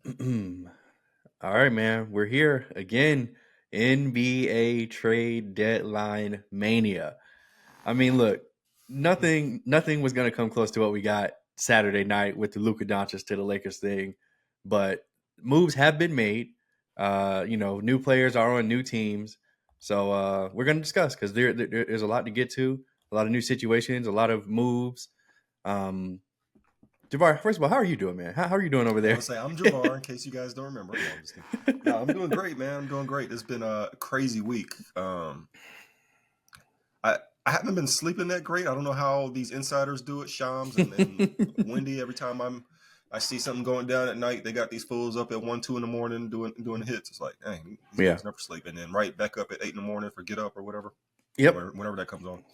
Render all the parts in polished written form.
All right, man. We're here again. NBA trade deadline mania. I mean, look, nothing was gonna come close to what we got Saturday night with the Luka Doncic to the Lakers thing, but moves have been made. New players are on new teams, so we're gonna discuss because there's a lot to get to, a lot of new situations, a lot of moves. Um, Javar, first of all, how are you doing, man? How are you doing over I there? would say I'm Javar, in case you guys don't remember. No, I'm just kidding. No, I'm doing great, man. I'm doing great. It's been a crazy week. I I haven't been sleeping that great. I don't know how these insiders do it, Shams and Wendy. Every time I see something going down at night, they got these fools up at 1, 2 in the morning doing hits. It's like, dang, these Yeah. guys never sleep. And then right back up at 8 in the morning for Get Up or whatever, Yep. whenever that comes on.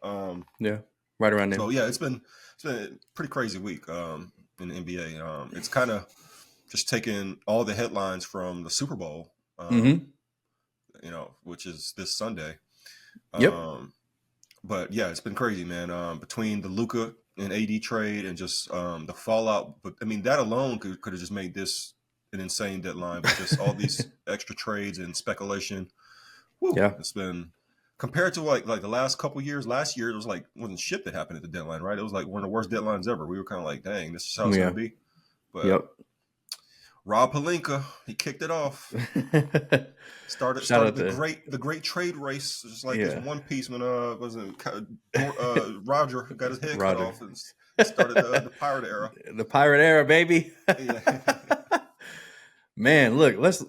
Um, Yeah. Right around there. so yeah, it's been a pretty crazy week in the NBA. It's kind of just taking all the headlines from the Super Bowl, Mm-hmm. which is this Sunday. Yep. Um, but yeah, it's been crazy, man. Between the Luca and AD trade and just the fallout. But I mean, that alone could have just made this an insane deadline. But just all these extra trades and speculation. Whew, Yeah. it's been compared to like the last couple years. Last year it was like wasn't shit that happened at the deadline, right? It was like one of the worst deadlines ever. We were kind of like, dang, this is how it's going Yeah. to be. But Yep. Rob Pelinka, he kicked it off. Started Shout started out to the great trade race, just like his yeah, One Piece when wasn't Roger got his head cut Roger. off and started the pirate era. The pirate era, baby. Yeah, Man, look, let's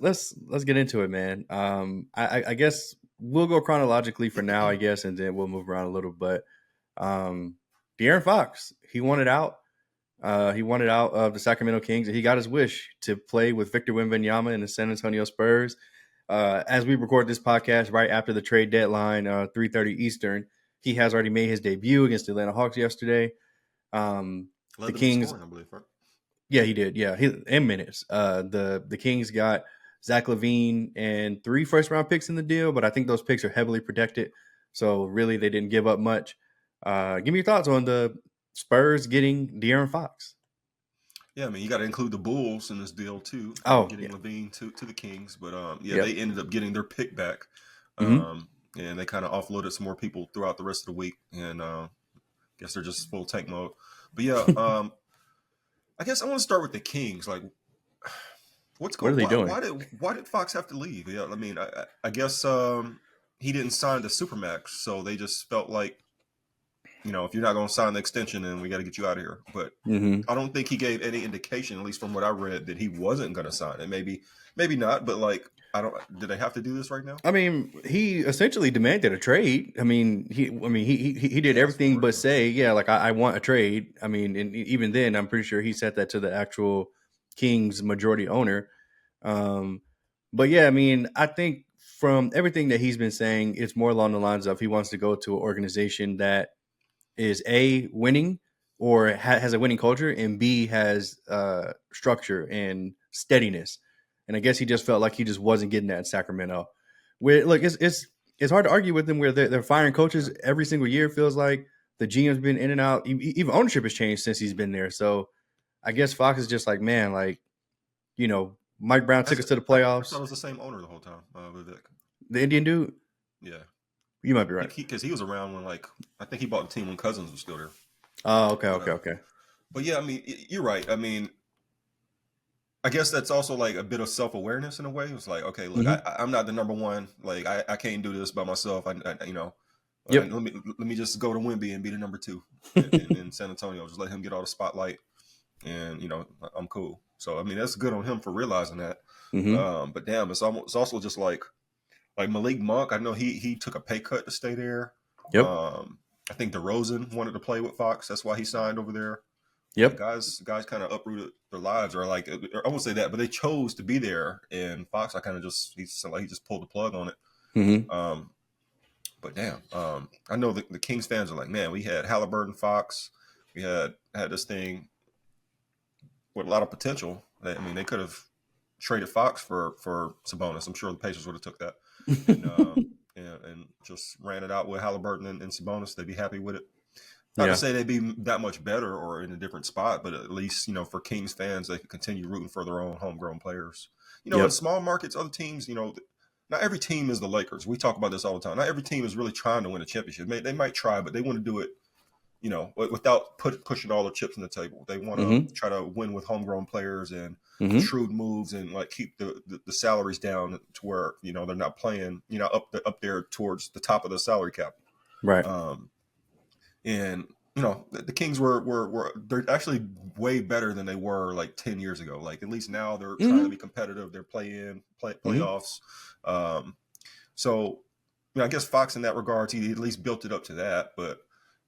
get into it, man. I guess we'll go chronologically for now, I guess, and then we'll move around a little. But um, De'Aaron Fox, he wanted out. He wanted out of the Sacramento Kings, and he got his wish to play with Victor Wembanyama in the San Antonio Spurs. As we record this podcast right after the trade deadline, 3:30 Eastern, he has already made his debut against the Atlanta Hawks yesterday. The led them in Kings, scoring, I believe. Right? yeah, he did, yeah, in minutes. The Kings got Zach LaVine and 3 first round picks in the deal, but I think those picks are heavily protected, so really they didn't give up much. Give me your thoughts on the Spurs getting De'Aaron Fox. Yeah, I mean you got to include the Bulls in this deal too, Oh, getting yeah, Levine to the Kings. But yeah, yep. they ended up getting their pick back, Mm-hmm. and they kind of offloaded some more people throughout the rest of the week, and guess they're just full tank mode. But yeah, I guess I want to start with the Kings. Like, what's What are going? they Why, doing? why did Fox have to leave? Yeah, I mean, I guess he didn't sign the supermax, so they just felt like if you're not going to sign the extension, then we got to get you out of here. But Mm-hmm. I don't think he gave any indication, at least from what I read, that he wasn't going to sign it. Maybe not. But like, I don't. Did they have to do this right now? I mean, he essentially demanded a trade. He did He asked everything for it. but say, yeah, like I want a trade. I mean, and even then, I'm pretty sure he said that to the actual Kings majority owner. Um, but yeah, I mean, I think from everything that he's been saying, it's more along the lines of he wants to go to an organization that is A, winning or has a winning culture, and B, has structure and steadiness. And I guess he just felt like he just wasn't getting that in Sacramento. Where look, it's hard to argue with them where they're firing coaches every single year. Feels like the GM's been in and out. Even ownership has changed since he's been there. So I guess Fox is just like, man, like Mike Brown took us to the I thought playoffs. it was the same owner the whole time. Vivek. The Indian dude, Yeah, you might be right. because he was around when I think he bought the team when Cousins was still there. Oh, okay, But okay, okay. but yeah, I mean, you're right. I mean, I guess that's also like a bit of self awareness in a way. It's like, okay, look, Mm-hmm. I'm not the number one. Like, I can't do this by myself. Yep. let me just go to Wimby and be the number two in San Antonio. Just let him get all the spotlight, and I'm cool. So I mean, that's good on him for realizing that. Mm-hmm. But damn, it's also just like Malik Monk. I know he took a pay cut to stay there. Yep. I think DeRozan wanted to play with Fox. That's why he signed over there. Like Yep. guys kind of uprooted their lives, or like I won't say that, but they chose to be there. And Fox, I kind of he just pulled the plug on it. Mm-hmm. Um, but damn, I know the Kings fans are like, man, we had Halliburton, Fox, we had this thing with a lot of potential. I mean, they could have traded Fox for Sabonis. I'm sure the Pacers would have took that and just ran it out with Halliburton and Sabonis. They'd be happy with it. Not to Yeah. say they'd be that much better or in a different spot, but at least for Kings fans, they could continue rooting for their own homegrown players. In Yep. small markets, other teams, not every team is the Lakers. We talk about this all the time. Not every team is really trying to win a championship. They might try, but they want to do it, without pushing all the chips on the table. They want to Mm-hmm. try to win with homegrown players and Mm-hmm. shrewd moves and like keep the salaries down to where they're not playing up there towards the top of the salary cap. Right. Um, and the Kings were they're actually way better than they were like 10 years ago. Like at least now they're trying to Mm-hmm. be competitive. They're Mm-hmm. playoffs. Um, so I guess Fox in that regard, he at least built it up to that. But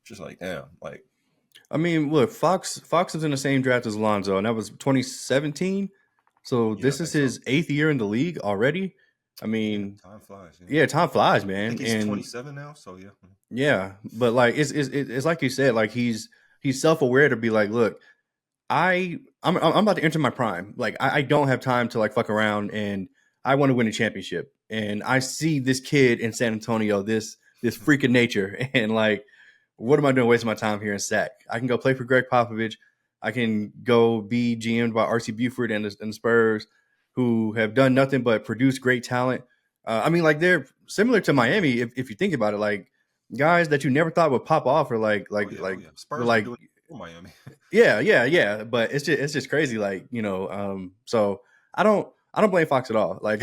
just like damn, like I mean, look, Fox is in the same draft as Lonzo, and that was 2017. So yeah, I this is think so. his 8th year in the league already. I Yeah, mean, time flies. Yeah, yeah, time flies, I think man. he's And 27 now. So yeah, yeah, but like it's like you said, like he's self aware to be like, look, I'm about to enter my prime. Like I don't have time to like fuck around, and I want to win a championship. And I see this kid in San Antonio, this freak of nature, and like, what am I doing wasting my time here in Sac? I can go play for Greg Popovich. I can go be GM'd by RC Buford and the Spurs, who have done nothing but produce great talent. I mean, like they're similar to Miami if you think about it. Like guys that you never thought would pop off, or oh yeah. Spurs been like doing it for Miami. yeah. But it's just crazy. Like so I don't blame Fox at all. Like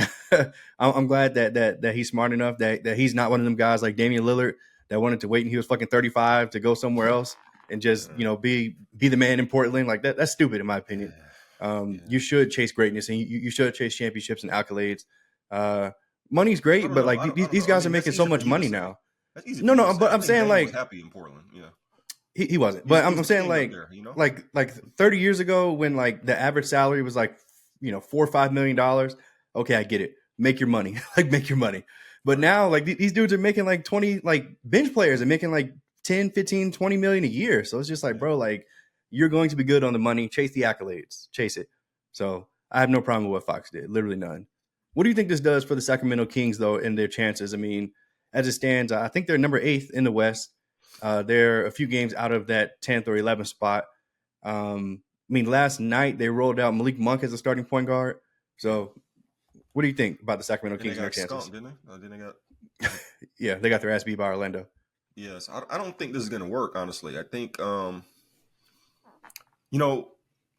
I'm glad that he's smart enough that he's not one of them guys like Damian Lillard that wanted to wait and he was fucking 35 to go somewhere else and just uh, be the man in Portland. Like that's stupid in my opinion. yeah, You yeah. should chase greatness and you should chase championships and accolades. Uh, Money's I great, don't but know. like I don't these know. I guys are mean, that's making so easy for much you to money say. now. That's easy for No, you to no, say. but I I'm think saying Dame was like happy in Portland. Yeah, he wasn't. he was But he I'm was saying king up there. like 30 years ago when like the average salary was like $4 or $5 million. Okay, I get it. Make your money, like make your money. But Right. now like these dudes are making like 20 like bench players are making like 10, 15, 20 million a year. So it's just like, Yeah. bro, like you're going to be good on the money. Chase the accolades. Chase it. So I have no problem with what Fox did. Literally none. What do you think this does for the Sacramento Kings though in their chances? I mean, as it stands, I think they're number 8th in the West. They're a few games out of that 10th or 11th spot. I mean, last night they rolled out Malik Monk as a starting point guard. Yeah. So, what do you think about the Sacramento Then they Kings and their got chances? skunked, didn't they? Then they got. Yeah, they got their ass beat by Orlando. Yes, I don't think this is gonna work. Honestly, I think you know,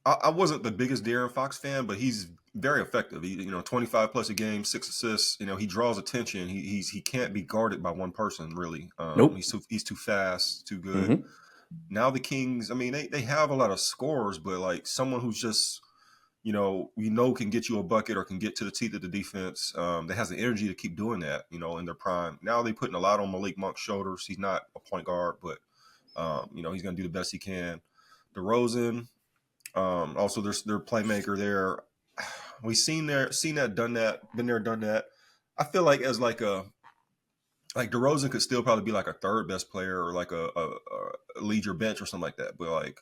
I wasn't the biggest De'Aaron Fox fan, but he's very effective. 25 plus a game, 6 assists. He draws attention. He can't be guarded by one person really. Nope. He's too fast, too good. Mm-hmm. Now the Kings, I mean, they have a lot of scores, but like someone who's just can get you a bucket or can get to the teeth of the defense. That has the energy to keep doing that. In their prime. Now they're putting a lot on Malik Monk's shoulders. He's not a point guard, but he's going to do the best he can. DeRozan, also their playmaker there. We've seen that, done that, been there, done that. I feel like as like DeRozan could still probably be like a third best player or like a lead your bench or something like that. But like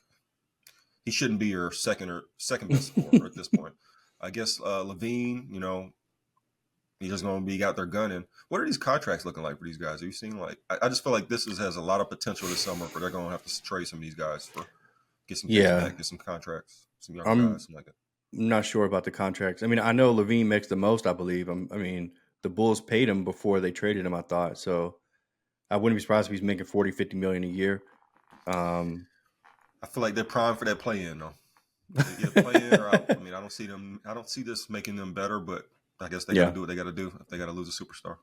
he shouldn't be your second best scorer at this point. I guess Levine, he's just going to be out there gunning. What are these contracts looking like for these guys? Have you seen I just feel like has a lot of potential this summer, but they're going to have to trade some of these guys for get some picks Yeah, back, get some contracts, some younger I'm guys, something like that. not sure about the contracts. I mean, I know Levine makes the most, I believe. I mean, the Bulls paid him before they traded him, I thought. So I wouldn't be surprised if he's making 40, 50 million a year. Um, I feel like they're primed for that play in though. Either play in or out. I mean, I don't see them. I don't see this making them better, but I guess they got to yeah. do what they got to do if they got to lose a superstar.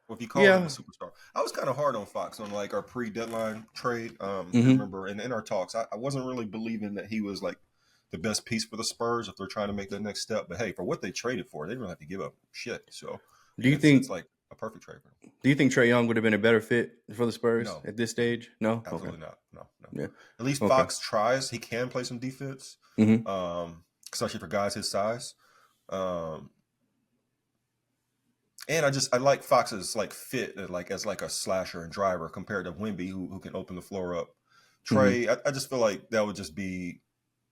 Well, if you call him a Yeah. superstar, I was kind of hard on Fox on like our pre-deadline trade. If you Mm-hmm. remember, in our talks, I wasn't really believing that he was like the best piece for the Spurs if they're trying to make that next step. But hey, for what they traded for, they didn't have to give up shit. So Do you it's think like a perfect trade for them. Do you think Trey Young would have been a better fit for the Spurs No, at this stage? No. Okay. absolutely not. No, no. Yeah. At least Okay. Fox tries. He can play some defense, Mm-hmm. especially for guys his size. Um, And I like Fox's like fit like as like a slasher and driver compared to Wimby who can open the floor up. Mm-hmm. Trey, I just feel like that would just be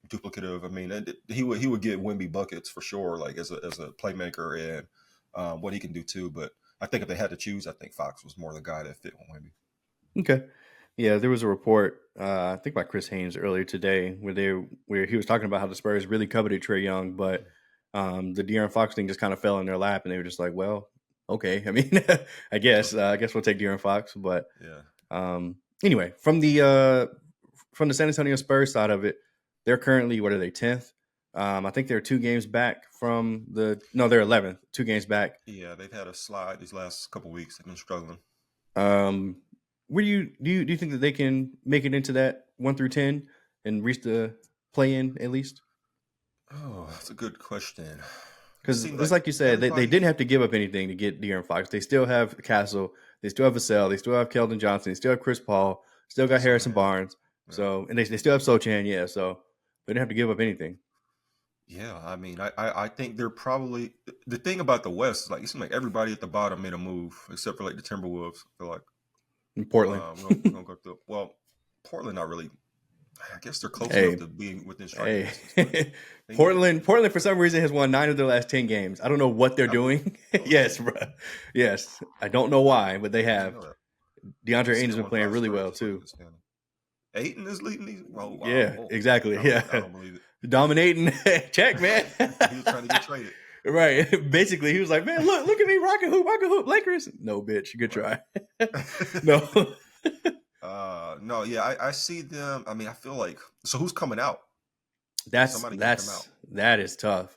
duplicative. I mean, he would get Wimby buckets for sure, like as a playmaker and what he can do too. But I think if they had to choose, I think Fox was more the guy that fit with Wimby. Okay. Yeah, there was a report, I think by Chris Haynes earlier today, where he was talking about how the Spurs really coveted Trae Young, but the De'Aaron Fox thing just kind of fell in their lap, and they were just like, "Well, okay. I mean, I guess we'll take De'Aaron Fox." But Yeah. anyway, from the San Antonio Spurs side of it, they're currently, what are they, 10th? I think they're 2 games back from they're 11th, 2 games back. Yeah, they've had a slide these last couple weeks. They've been struggling. Um, where do you think that they can make it into that 1 through 10 and reach the play in at least? Oh, that's a good question. It Because seems it's like like you said, they everybody. didn't have to give up anything to get De'Aaron Fox. They still have Castle, they still have Vassell, they still have Keldon Johnson, they still have Chris Paul, still got Harrison Sochan. Barnes. Yeah. So and they still have Sochan, yeah. So they didn't have to give up anything. Yeah, I mean, I think they're probably the thing about the West is like it seems like everybody at the bottom made a move except for like the Timberwolves. They're like, In Portland. we're gonna go through. Well, Portland not really. I guess they're close enough Hey, to being within striking hey. distance, but they need it. Portland for some reason has won 9 of their last 10 games. I don't know what they're Oh, doing. oh really? Yes, bro. Yes. I don't know why, but they I didn't have. know that. DeAndre See Ayton's them been on playing Five really Spurs. well Just looking too. at the standing. Aiton is leading these. Oh wow! Yeah, Whoa. exactly. I Yeah. don't believe Dominating. Check, man. it. He was trying to get traded. Right. Basically, he was like, "Man, look at me, rocket hoop, Lakers." No, bitch. Good Right. try. No. No, yeah, I see them. I mean, I feel like so. Who's coming out? That's Somebody got to come out. that's that is tough.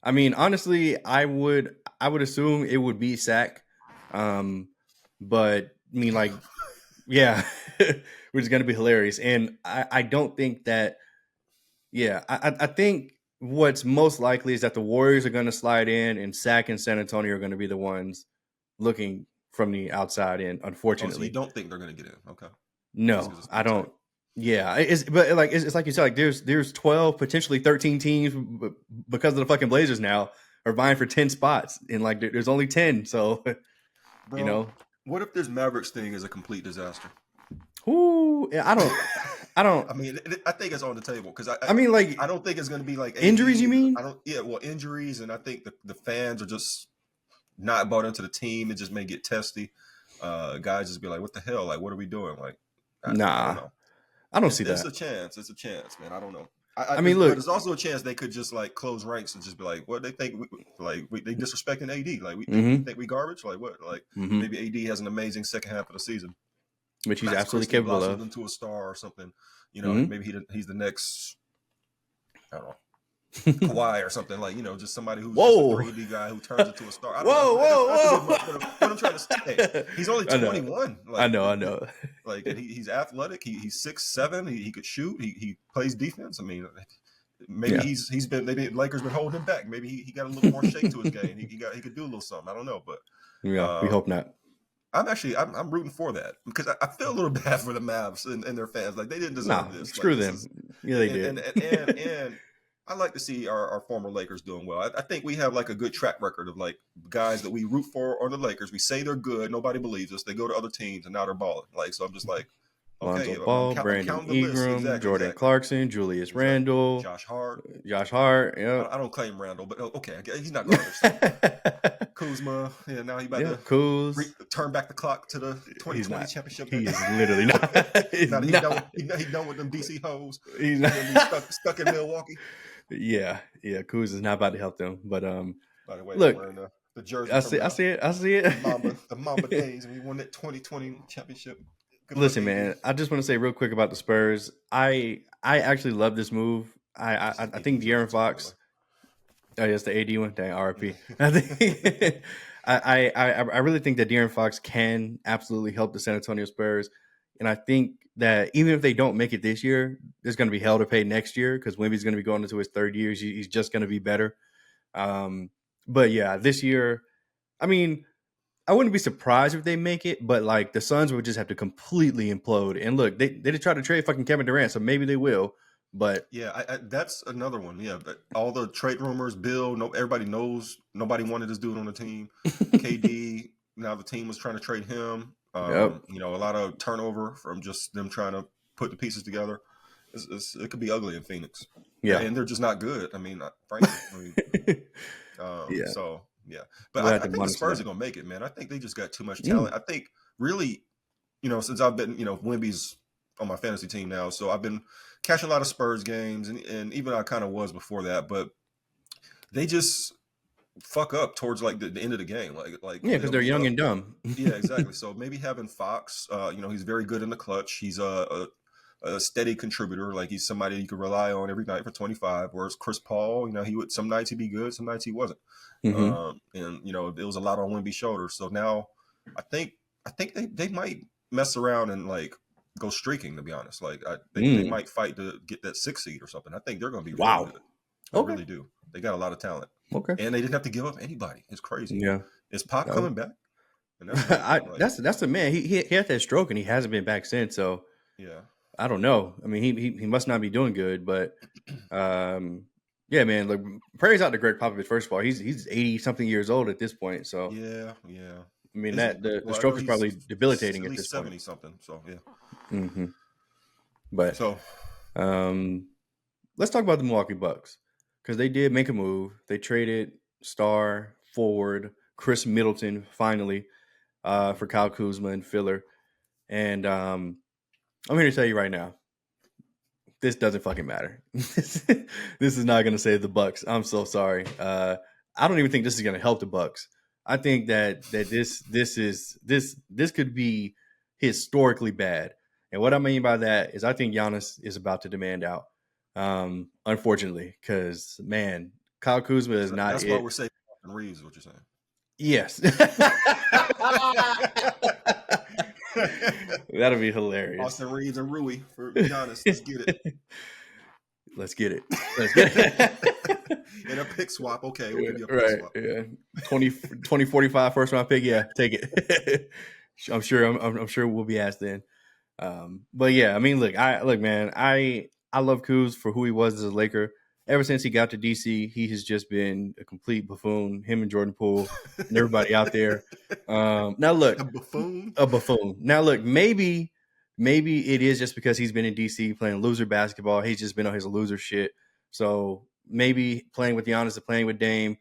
I mean, honestly, I would assume it would be Sack. But I mean, like, yeah, which is gonna be hilarious. And I don't think that. Yeah, I think what's most likely is that the Warriors are going to slide in, and Sack and San Antonio are going to be the ones looking from the outside in. Oh, so you Unfortunately, don't think they're going to get in? Okay, just no, because it's going I to be tight. don't. Yeah, it's like you said, like there's 12, potentially 13 teams because of the fucking Blazers now are vying for 10 spots, and like there's only 10, so you Bro, know, what if this Mavericks thing is a complete disaster? who I don't. I mean, I think it's on the table because I mean, I like don't think it's going to be like injuries. You AD. I mean? don't. Yeah, well, injuries, and I think the fans are just not bought into the team. It just may get testy. Guys just be like, "What the hell? Like, what are we doing?" Like, I don't Nah, know. I don't It's, see it's that. a chance. It's a chance, man. I don't know. I mean, But look. it's also a chance they could just like close ranks and just be like, what they think, they disrespecting AD, like we Hmm. think we garbage, like what, like Hmm. maybe AD has an amazing second half of the season, Which he's Max absolutely Christie capable blossoms of. into a star or something, and Hmm. maybe he's the next, I don't know, Kawhi or something, like just somebody who's just a Whoa, 3D guy who turns into a star. I don't know. whoa, It doesn't have to be whoa, much, but what I'm trying to say, whoa! he's only I know, 21, I know, I know. and he's athletic. He's 6'7". He could shoot. He plays defense. I mean, maybe Yeah, he's been maybe Lakers been holding him back. Maybe he got a little more shake to his game. He could do a little something. I don't know, but yeah. We um, hope not. I'm rooting for that because I feel a little bad for the Mavs and their fans. Like they didn't deserve Nah, this. Like screw this them. is Yeah, they and did. and I like to see our former Lakers doing well. I think we have like a good track record of like guys that we root for on the Lakers. We say they're good. Nobody believes us. They go to other teams and now they're balling. Like so, I'm just like, okay, Lonzo Ball, I'm Brandon counting the list. Ingram, Exactly, Jordan exactly, Clarkson, Julius exactly. Randle, Josh Hart. Josh Hart. I Yep. don't claim Randall, but okay, he's not garbage. So Kuzma, yeah, now he about Yeah, to Kuz. turn back the clock to the He's 2020 not. championship. He is literally not. He's Now that he done not. he done with them DC hoes. He's He's not. gonna be stuck in Milwaukee. Yeah, yeah. Kuz is not about to help them. But By the way, I'm look, wearing the jersey I from see. I see it. I see it. The Mamba days, and we won that 2020 championship. Good luck, Listen, AD. man. I just want to say real quick about the Spurs. I actually love this move. This is I AD think jersey De'Aaron too, by the way. Fox. Oh, yes, the AD one. Dang, RP. Yeah. I think I really think that De'Aaron Fox can absolutely help the San Antonio Spurs, and I think that even if they don't make it this year, there's going to be hell to pay next year because Wemby's going to be going into his third year. He's just going to be better. Um, but yeah, this year, I mean, I wouldn't be surprised if they make it, but like the Suns would just have to completely implode. And look, they just tried to trade fucking Kevin Durant, so maybe they will. But Yeah, that's another one. Yeah, but all the trade rumors, Bill, no, everybody knows nobody wanted this dude on the team. KD, now the team was trying to trade him. yep, A lot of turnover from just them trying to put the pieces together. It could be ugly in Phoenix, yeah, and they're just not good. I mean, frankly, yeah. so yeah. But We'll have I to think the monitor Spurs that. are gonna make it, man. I think they just got too much Mm. talent. I think really since I've been, Wemby's on my fantasy team now, so I've been catching a lot of Spurs games, and even I kind of was before that, but they just fuck up towards like the end of the game, like Yeah, because they'll they're be young up. and dumb. Yeah, exactly. So maybe having Fox, he's very good in the clutch. He's a steady contributor. Like he's somebody you could rely on every night for 25. Whereas Chris Paul, he would some nights he'd be good, some nights he wasn't. Mm-hmm. And it was a lot on Wemby's shoulders. So now I think they might mess around and like go streaking. To be honest, like they Mm. might fight to get that 6 seed or something. I think they're going to be really Wow. good. I Okay. really do. They got a lot of talent, Okay. and they didn't have to give up anybody. It's crazy. Yeah. Is Pop No. coming back? And that's big. Like, That's the man. He had that stroke and he hasn't been back since. So yeah. I don't know. I mean, he must not be doing good, but yeah, man. Like praise out to Greg Popovich. First of all, he's 80 something years old at this point. So Yeah. I mean Is he? that the Well, I know stroke is probably he's debilitating at at this least point. 70 something. So yeah. Mm-hmm. But So let's talk about the Milwaukee Bucks because they did make a move. They traded star forward Chris Middleton finally for Kyle Kuzma and filler. And I'm here to tell you right now, this doesn't fucking matter. This is not going to save the Bucks. I'm so sorry. I don't even think this is going to help the Bucks. I think that this could be historically bad. And what I mean by that is I think Giannis is about to demand out. Unfortunately, because man, Kyle Kuzma is not that's why it. we're saying Austin Reeves is what you're saying. Yes. That'll be hilarious. Austin Reeves and Rui for Giannis. Let's get it. Let's get it. Let's get it. And a pick swap. Okay, we'll give you a pick Right. swap. Yeah. 2045 first round pick. Yeah, take it. I'm sure we'll be asked then. But yeah, I mean, look, man, I love Kuz for who he was as a Laker. Ever since he got to DC, he has just been a complete buffoon. Him and Jordan Poole and everybody out there. Now look, A buffoon. a buffoon. Now look, maybe it is just because he's been in DC playing loser basketball. He's just been on his loser shit. So maybe playing with Giannis and playing with Dame,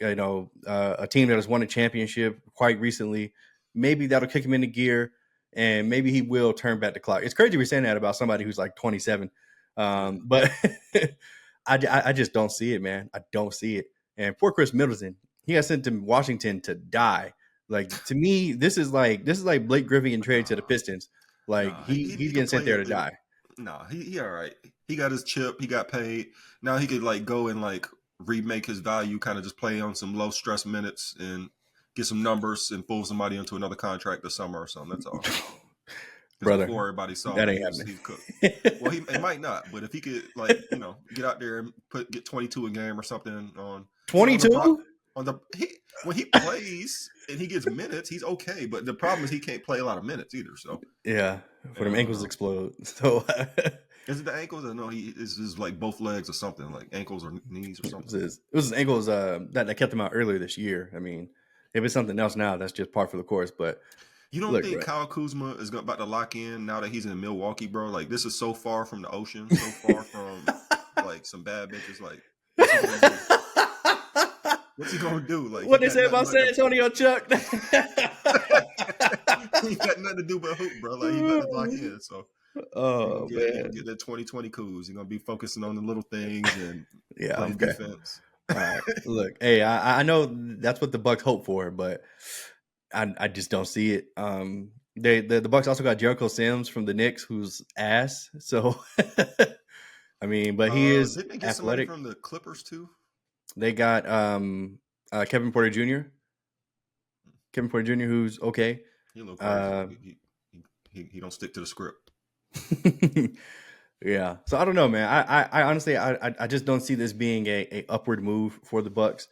a team that has won a championship quite recently, maybe that'll kick him into gear. And maybe he will turn back the clock. It's crazy we're saying that about somebody who's like 27. But I just don't see it, man. I don't see it. And poor Chris Middleton, he got sent to Washington to die. Like to me, this is like Blake Griffin getting traded to the Pistons. Like he's getting sent there to die. Nah, he all right. He got his chip. He got paid. Now he could like go and like remake his value, kind of just play on some low stress minutes and get some numbers and fool somebody into another contract this summer or something. That's all. Brother, before everybody saw that him, ain't happening. he's cooked. Well, it might not, but if he could, like, get out there and get 22 a game or something on 22 when he plays and he gets minutes, he's okay. But the problem is he can't play a lot of minutes either. So yeah, for them ankles explode. So is it the ankles? Or no, he is like both legs or something, like ankles or knees or something. It was his ankles that kept him out earlier this year. I mean, if it's something else now, that's just par for the course. But you don't think Kyle Kuzma is about to lock in now that he's in Milwaukee, bro? Like this is so far from the ocean, so far from like some bad bitches. Like what's he gonna do? Like what they say about San Antonio, Chuck? He got nothing to do but hoop, bro. Like he better lock in. So man, get that 2020 Kuz. He's gonna be focusing on the little things and playing okay. defense. All right. Look, hey, I know that's what the Bucks hope for, but I just don't see it. The Bucks also got Jericho Sims from the Knicks, who's ass. So, I mean, but he is didn't they get athletic. Somebody from the Clippers too? They got Kevin Porter Jr. Kevin Porter Jr., who's okay. He a little crazy. He don't stick to the script. Yeah. So I don't know, man. I honestly I just don't see this being a upward move for the Bucks.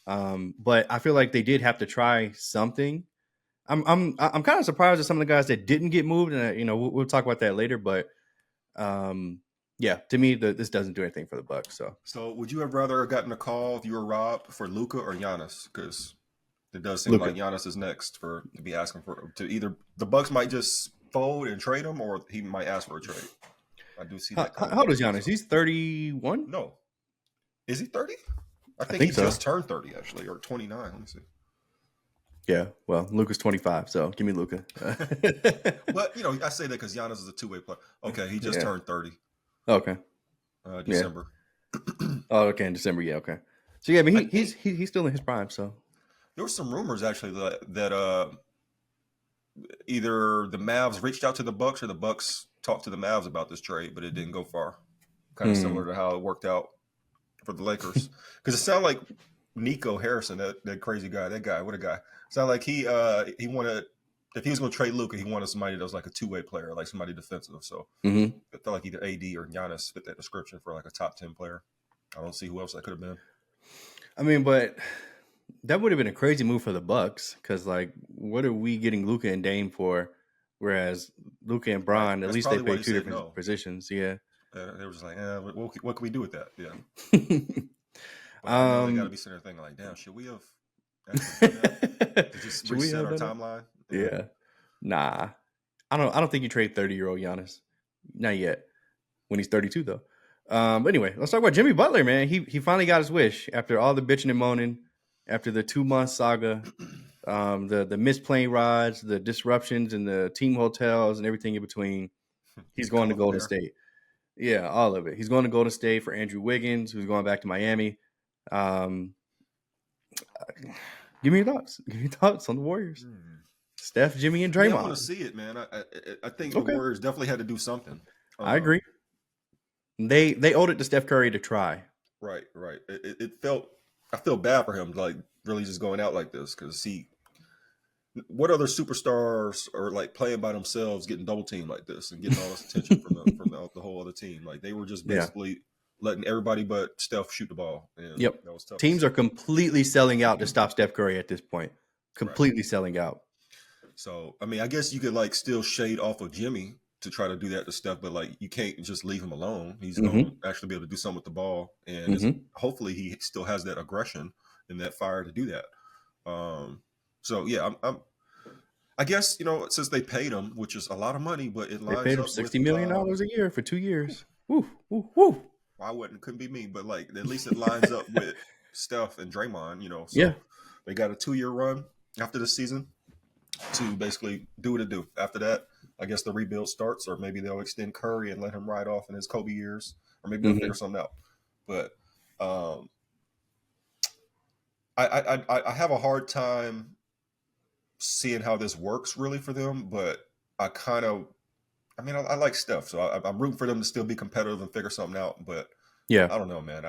But I feel like they did have to try something. I'm kind of surprised at some of the guys that didn't get moved, and we'll talk about that later. But yeah, to me, this doesn't do anything for the Bucks. So would you have rather gotten a call if you were Rob for Luka or Giannis? Because it does seem Luka. like Giannis is next to be asking to either the Bucks might just fold and trade him, or he might ask for a trade. I do see that. How old is Giannis? He's 31. No, is he 30? I think he so. just turned 30 actually, or 29. Let me see. Yeah. Well, Luka's 25, so give me Luka. But I say that because Giannis is a two-way player. Okay, he just Yeah. turned 30, Okay. Yeah. December. Oh, okay. In December. Yeah. Okay. So yeah, I mean, I he's think he's still in his prime. So. there were some rumors actually that either the Mavs reached out to the Bucks or the Bucks talked to the Mavs about this trade, but it didn't go far. Kind of Hmm. similar to how it worked out for the Lakers. Because it sounded like Nico Harrison, that crazy guy, what a guy. Sounded like he wanted, if he was going to trade Luka, he wanted somebody that was like a two-way player, like somebody defensive. So Hmm. it felt like either AD or Giannis fit that description for like a top 10 player. I don't see who else that could have been. I mean, but that would have been a crazy move for the Bucks because, like, what are we getting Luka and Dame for? Whereas Luka and Right. Bron, at That's least they probably why play he two said different no. positions. Yeah. They were just like, what can we do with that? Yeah. But I know they got to um, be sitting there thinking like, damn, should we have actually done that to just should we reset have our done it? timeline? Yeah. Yeah. Nah. I don't think you trade 30-year-old Giannis. Not yet. When he's 32 though. But anyway, let's talk about Jimmy Butler, man. He finally got his wish after all the bitching and moaning, after the 2-month saga, the missed plane rides, the disruptions in the team hotels and everything in between. He's The going to cough Golden there. State. Yeah, all of it. He's going to Golden State for Andrew Wiggins, who's going back to Miami. Um, give me your thoughts. Give me your thoughts on the Warriors. Hmm. Steph, Jimmy, and I mean, I want to Draymond. see it, man. I think the Okay, Warriors definitely had to do something. I agree. They owed it to Steph Curry to try. Right, right. It felt I feel bad for him, like really just going out like this because what other superstars are like playing by themselves, getting double teamed like this and getting all this attention from the whole other team. Like they were just Yeah. basically letting everybody but Steph shoot the ball, and Yep. that was tough to Teams see. are completely selling out to stop Steph Curry at this point. Right. Completely selling out. So I mean, I guess you could like still shade off of Jimmy to try to do that to Steph, but like you can't just leave him alone. He's going Hmm. to actually be able to do something with the ball, and Hmm. hopefully he still has that aggression and that fire to do that. So yeah, I guess since they paid him, which is a lot of money, but it They paid lines him up with $60 million a year for 2 years. Woo, woo, woo. I wouldn't couldn't be me, but like at least it lines up with Steph and Draymond. Yeah. So they got a 2-year run after the season to basically do what it do. After that, I guess the rebuild starts, or maybe they'll extend Curry and let him ride off in his Kobe years, or maybe they'll Hmm. figure something out. But um, I have a hard time seeing how this works really for them, but I kind of I like Steph, so I'm rooting for them to still be competitive and figure something out. But Yeah. I don't know, man.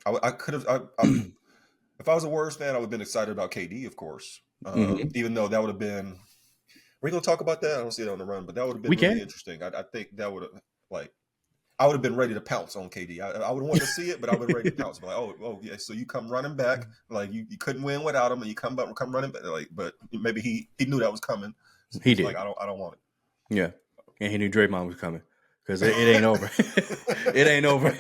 I could have. If I was a Warriors fan, I would have been excited about KD, of course. Hmm. Even though that would have been. We're gonna talk about that. I don't see it on the run, but that would have We been really can. interesting. I think that would have like. I would have been ready to pounce on KD. I would have wanted to see it, but I would have been ready to pounce. Be like, oh yeah, so you come running back, like you couldn't win without him, and you come running back, like. But maybe he knew that was coming. So He he's like, did. I don't want Yeah. And he knew Draymond was coming because it ain't over. It ain't over.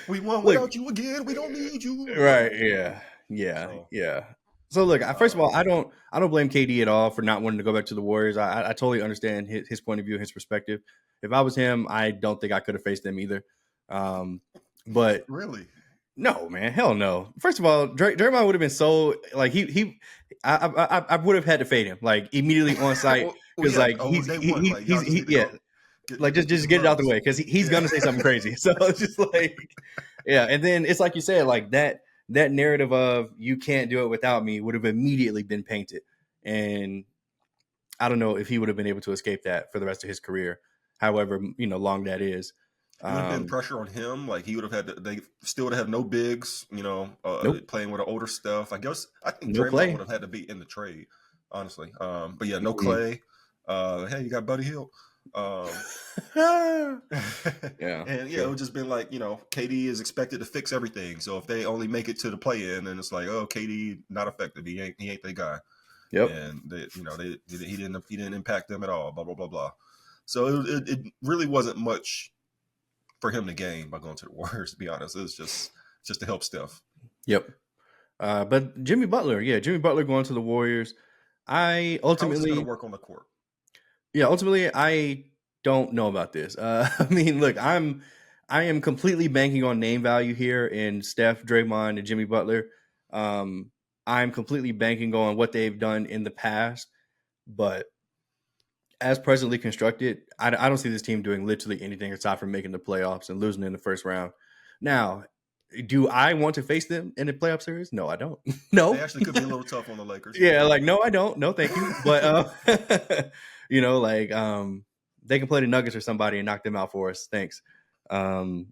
We won Look, without you again. We don't need you. Yeah. right. Yeah. Yeah. So, Yeah. So look, first of all, um, I don't blame KD at all for not wanting to go back to the Warriors. I totally understand his point of view, his perspective. If I was him, I don't think I could have faced them either. Um, but really, no, man, hell no. First of all, Draymond would have been so like I would have had to fade him like immediately on site well, because yeah. like Oh, day one, like y'all just need to yeah, go like get just some get it out the hugs. way because he's Yeah, gonna say something crazy. So it's just like yeah, and then it's like you said, like that narrative of you can't do it without me would have immediately been painted, and I don't know if he would have been able to escape that for the rest of his career, however long that is. it would have been Um, pressure on him. Like he would have had to. They still would have no bigs. nope, Playing with an older stuff. I think no Draymond would Clay. have had to be in the trade, honestly. But yeah, no Mm. Clay. Hey, you got Buddy Hield. Yeah, And yeah, it true. would just been like, KD is expected to fix everything. So if they only make it to the play in, then it's like, oh, KD not effective. He ain't the guy. Yep. And he didn't impact them at all. Blah blah blah blah. So it really wasn't much for him to gain by going to the Warriors. To be honest, it was just to help Steph. Yep. But Jimmy Butler, yeah, Jimmy Butler going to the Warriors. I How is this going to ultimately, work on the court? yeah, ultimately, I don't know about this. I mean, look, I am completely banking on name value here in Steph, Draymond, and Jimmy Butler. I'm completely banking on what they've done in the past, but as presently constructed, I don't see this team doing literally anything aside from making the playoffs and losing in the first round. Now, do I want to face them in a playoff series? No, I don't. They No. actually could be a little tough on the Lakers. Yeah, Yeah, like no, I don't. No, thank you. But like they can play the Nuggets or somebody and knock them out for us. Thanks. Um,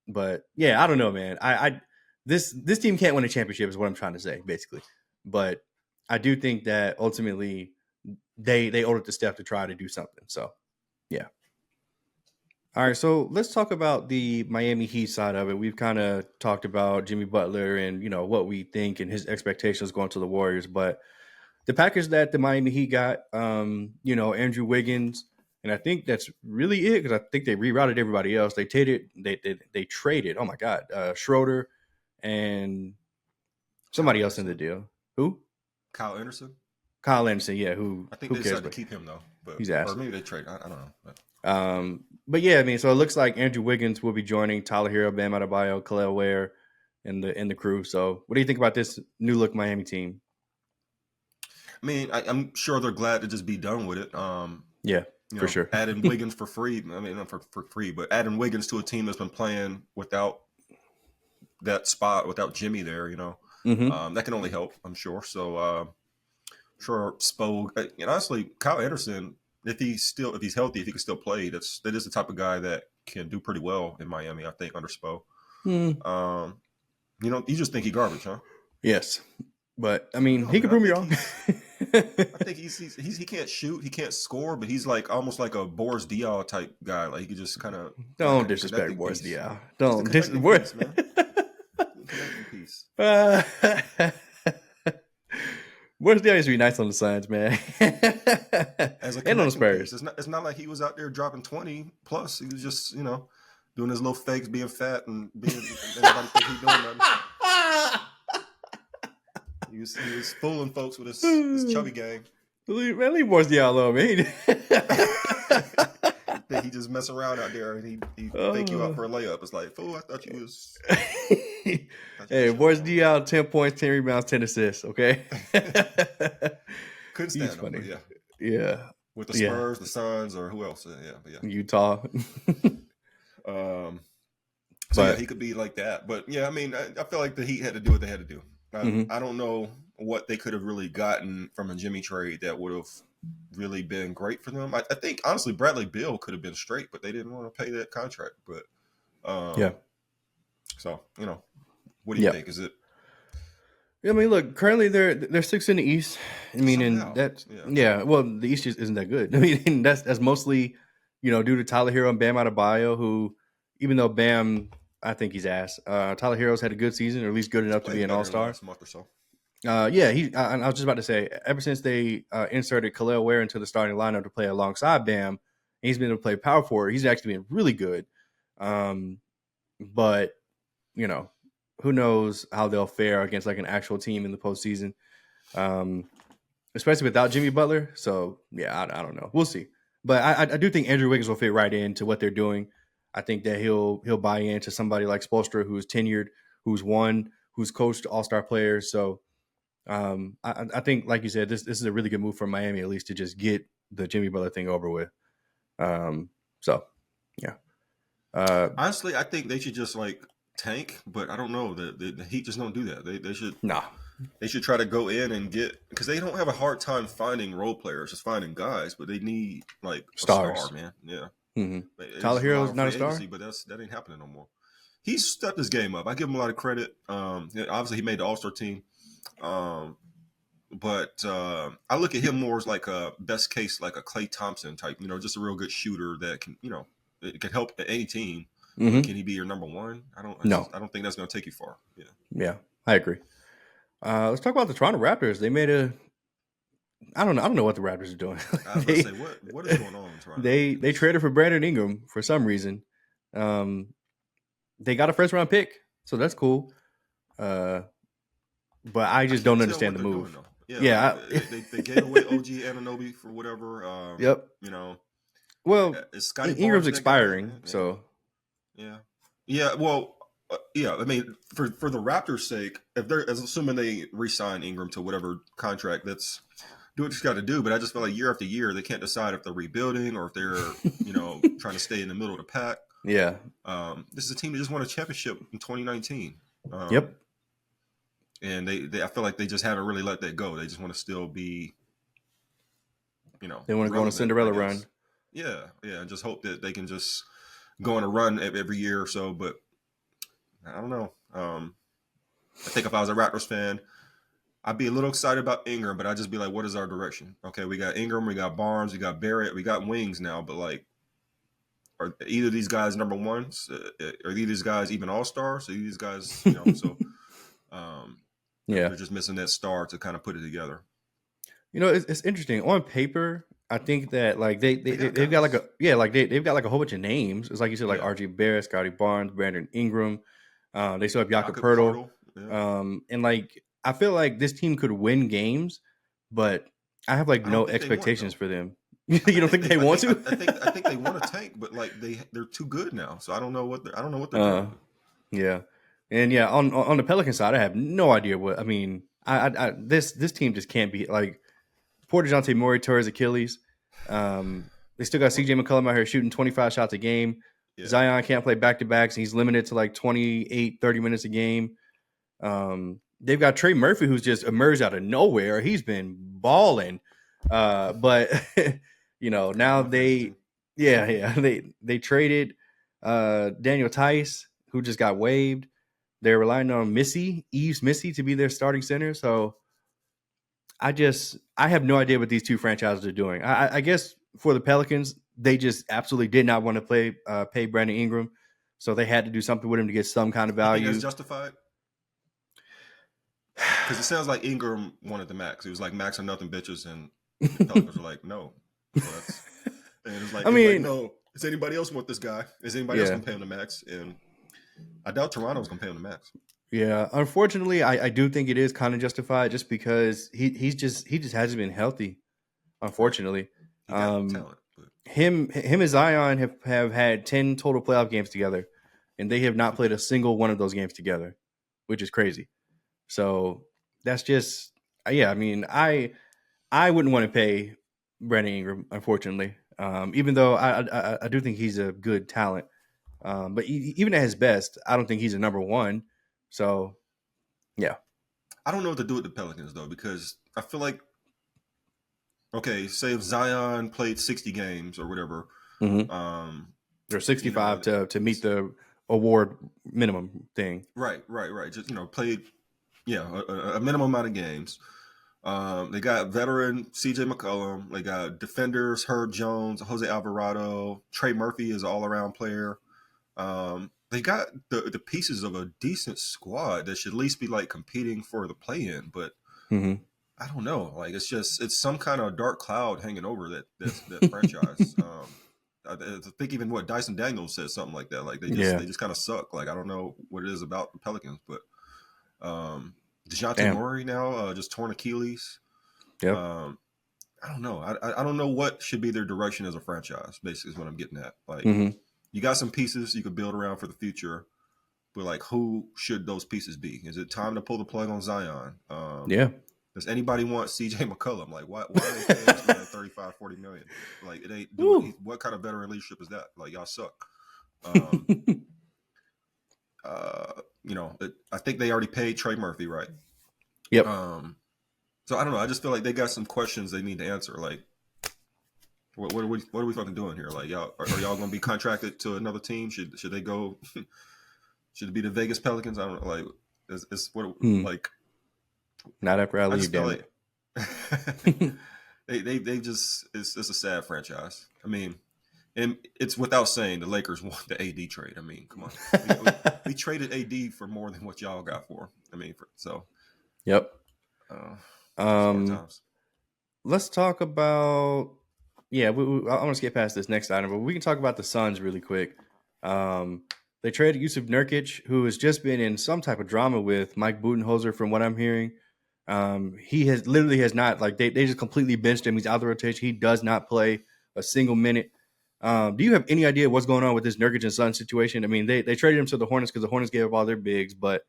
but yeah, I don't know, man. I this team can't win a championship is what I'm trying to say, basically. But I do think that ultimately they owed it to Steph to try to do something. So yeah. All right, so let's talk about the Miami Heat side of it. We've kind of talked about Jimmy Butler and what we think and his expectations going to the Warriors, but the package that the Miami Heat got, Andrew Wiggins, and I think that's really it because I think they rerouted everybody else. They traded. Oh my God, Schroeder and Kyle somebody else in the Anderson. deal. Who? Kyle Anderson. Kyle Anderson. Yeah. Who? I think Who they cares? decided to But keep him though, but he's or ass. maybe they trade. I don't know. But But yeah, I mean, so it looks like Andrew Wiggins will be joining Tyler Hero, Bam Adebayo, Khalil Ware, and the crew. So, what do you think about this new look Miami team? I mean, I'm sure they're glad to just be done with it. Yeah, for sure. Adding Wiggins for free. I mean, not for free, but adding Wiggins to a team that's been playing without that spot, without Jimmy there, Mm-hmm. that can only help, I'm sure. So, sure, Spo, and honestly, Kyle Anderson, if he's healthy, if he can still play, that is the type of guy that can do pretty well in Miami, I think, under Spo. Mm. You just think he garbage, huh? Yes, but I mean, No, he could man. I prove me think wrong. he can't shoot, he can't score, but he's like almost like a Boris Diaw type guy. Like he could just kind of like Don't a disrespect connecting Boris piece. Diaw. He's the Don't dis. connecting piece, man. The connecting piece. uh, Boris Diaw used to be nice on the Suns, man, As a and on the connecting piece, Spurs. it's not like he was out there dropping 20 plus. He was just doing his little fakes, being fat and being anybody think he doing nothing. He was fooling folks with his chubby gang. Leave Boris Diaw alone, man. Think he just mess around out there and he fake you out for a layup. It's like, fool, I thought you was Hey, showing Boris out. Diaw, 10 points, 10 rebounds, 10 assists. Okay, Couldn't he's stand him, but funny. yeah. Yeah, With the yeah. Spurs, the Suns, or who else? Yeah, but yeah. Utah, So yeah, but he could be like that. But yeah, I mean, I feel like the Heat had to do what they had to do. mhm. I don't know what they could have really gotten from a Jimmy trade that would have really been great for them. I think honestly, Bradley Beal could have been straight, but they didn't want to pay that contract. But Yeah, so what do you yeah. think? Is it I mean, look, currently they're six in the East. I mean, and somehow? that's Yeah, yeah. Well, the East just isn't that good. I mean, and that's mostly due to Tyler Hero and Bam Adebayo, who even though Bam, I think he's ass. Tyler Hero's had a good season, or at least good he's enough to be played an All better in the Star. last month or so. Yeah, I was just about to say, ever since they inserted Khalil Ware into the starting lineup to play alongside Bam, he's been able to play power forward. He's actually been really good. Um, but you know, who knows how they'll fare against like an actual team in the postseason, um, especially without Jimmy Butler. So yeah, I don't know. We'll see. But I do think Andrew Wiggins will fit right into what they're doing. I think that he'll buy into somebody like Spoelstra, who's tenured, who's won, who's coached All Star players. So I think, like you said, this is a really good move for Miami, at least to just get the Jimmy Butler thing over with. So yeah, Honestly, I think they should just like tank, but I don't know. The Heat just don't do that. They should nah, they should try to go in and get because they don't have a hard time finding role players, just finding guys, but they need like a star, stars. man. Yeah, Mm-hmm. Tyler there's a lot Hero's of not a free star. agency, but that ain't happening no more. He's stepped his game up. I give him a lot of credit. Obviously he made the All Star team, but I look at him more as like a best case, like a Klay Thompson type. Just a real good shooter that can it can help any team. But Mm-hmm. can he be your number one? No, I don't think that's going to take you far. Yeah. yeah, I agree. Let's talk about the Toronto Raptors. They made a. I don't know what the Raptors are doing. I was about to say, what is going on in Toronto? They traded for Brandon Ingram for some reason. Um, they got a first round pick, so that's cool. But I I just can't don't tell what understand the they're doing move. though. Yeah, like Yeah. they gave away OG Ananobi for whatever. Yep. You know, Well, is Scotty Ingram's Barnes that guy? expiring, Yeah, so yeah, yeah. Well, Yeah, I mean, for the Raptors' sake, if they're assuming they re-sign Ingram to whatever contract, that's do what you got to do. But I just feel like year after year, they can't decide if they're rebuilding or if they're trying to stay in the middle of the pack. Yeah. This is a team that just won a championship in 2019, Yep. and they I feel like they just haven't really let that go. They just want to still be They want to go on a relevant, I Cinderella run. guess. Yeah, yeah, and just hope that they can just go on a run every year or so. But I don't know. I think if I was a Raptors fan, I'd be a little excited about Ingram, but I'd just be like, what is our direction? Okay, we got Ingram, we got Barnes, we got Barrett, we got wings now, but like, are either of these guys number ones? Are either of these guys even all stars? Are these guys, so Yeah. they're just missing that star to kind of put it together. It's interesting. On paper, I think that like They got they've got like guys. they've got like a whole bunch of names. It's like you said, like Yeah. RJ Barrett, Scotty Barnes, Brandon Ingram. They still have Jakob Jakob Pertl. Pertl. Yeah. And like I feel like this team could win games, but I have like I don't no think they want expectations though. for them. You don't think they I want think to? I think they want to tank, but like they're too good now. So I don't know I don't know what they're uh, trying to do. yeah, and yeah, on the Pelican side, I have no idea what I mean. This team just can't be like poor DeJounte Murray tore his Achilles. They still got What? CJ McCollum out here shooting 25 shots a game. Yeah. Zion can't play back to backs. He's limited to like 28, 30 minutes a game. They've got Trey Murphy, who's just emerged out of nowhere. He's been balling. But Got on now my fantasy team. they traded Daniel Tice, who just got waived. They're relying on Eves Missy to be their starting center. So I have no idea what these two franchises are doing. I guess for the Pelicans, they just absolutely did not want to pay Brandon Ingram, so they had to do something with him to get some kind of You think that's value. justified? Because it sounds like Ingram wanted the max. He was like max or nothing, bitches, and the Pelicans were like, no. So that's and I it's like mean, no. Does anybody else want this guy? Is anybody else yeah, gonna pay him the max? And I doubt Toronto's gonna pay him the max. yeah. Unfortunately, I do think it is kind of justified just because he just hasn't been healthy. Right. Unfortunately, He got um, talent, but him and Zion have had 10 total playoff games together, and they have not played a single one of those games together, which is crazy. So that's just yeah. I mean, I wouldn't want to pay Brandon Ingram, unfortunately. Even though I do think he's a good talent, but even at his best, I don't think he's a number one. So yeah. I don't know what to do with the Pelicans though, because I feel like okay, say if Zion played 60 games or whatever, Mm-hmm. um, They're you know, 65 to meet the award minimum thing. right. Just played a minimum amount of games. They got veteran CJ McCollum. They got defenders Herb Jones, Jose Alvarado. Trey Murphy is an all around player. They got the pieces of a decent squad that should at least be like competing for the play in. But Mm-hmm. I don't know. Like it's some kind of dark cloud hanging over that franchise. I think even what Dyson Daniels said something like that. Like Yeah. they just kind of suck. Like I don't know what it is about the Pelicans, but um, Dejounte Damn. Murray now just torn Achilles. Yep. Um, I don't know. I don't know what should be their direction as a franchise. Basically, is what I'm getting at. Like Mm-hmm. you got some pieces you could build around for the future, but like who should those pieces be? Is it time to pull the plug on Zion? Yeah. Does anybody want CJ McCollum? Like why are they paying this man 35, 40 million? Like it ain't doing Woo. what kind of veteran leadership is that? Like y'all suck. Um, I think they already paid Trey Murphy, right? Yep. Um, so I don't know. I just feel like they got some questions they need to answer. Like, what are we fucking doing here? Like, y'all are y'all going to be contracted to another team? Should they go? Should it be the Vegas Pelicans? I don't know. Like, it's what Hmm. like Not after I I leave, just feel damn like it. they just it's a sad franchise. I mean, and it's without saying the Lakers won the AD trade. I mean, come on, we traded AD for more than what y'all got for. I mean, Yep. uh, it's fun Um, times. let's talk about. Yeah, I want to skip past this next item, but we can talk about the Suns really quick. Um, they traded Yusuf Nurkic, who has just been in some type of drama with Mike Budenholzer, from what I'm hearing. He has not, like, they just completely benched him. He's out of the rotation. He does not play a single minute. Do you have any idea what's going on with this Nurkic and Sun situation? I mean, they traded him to the Hornets because the Hornets gave up all their bigs, but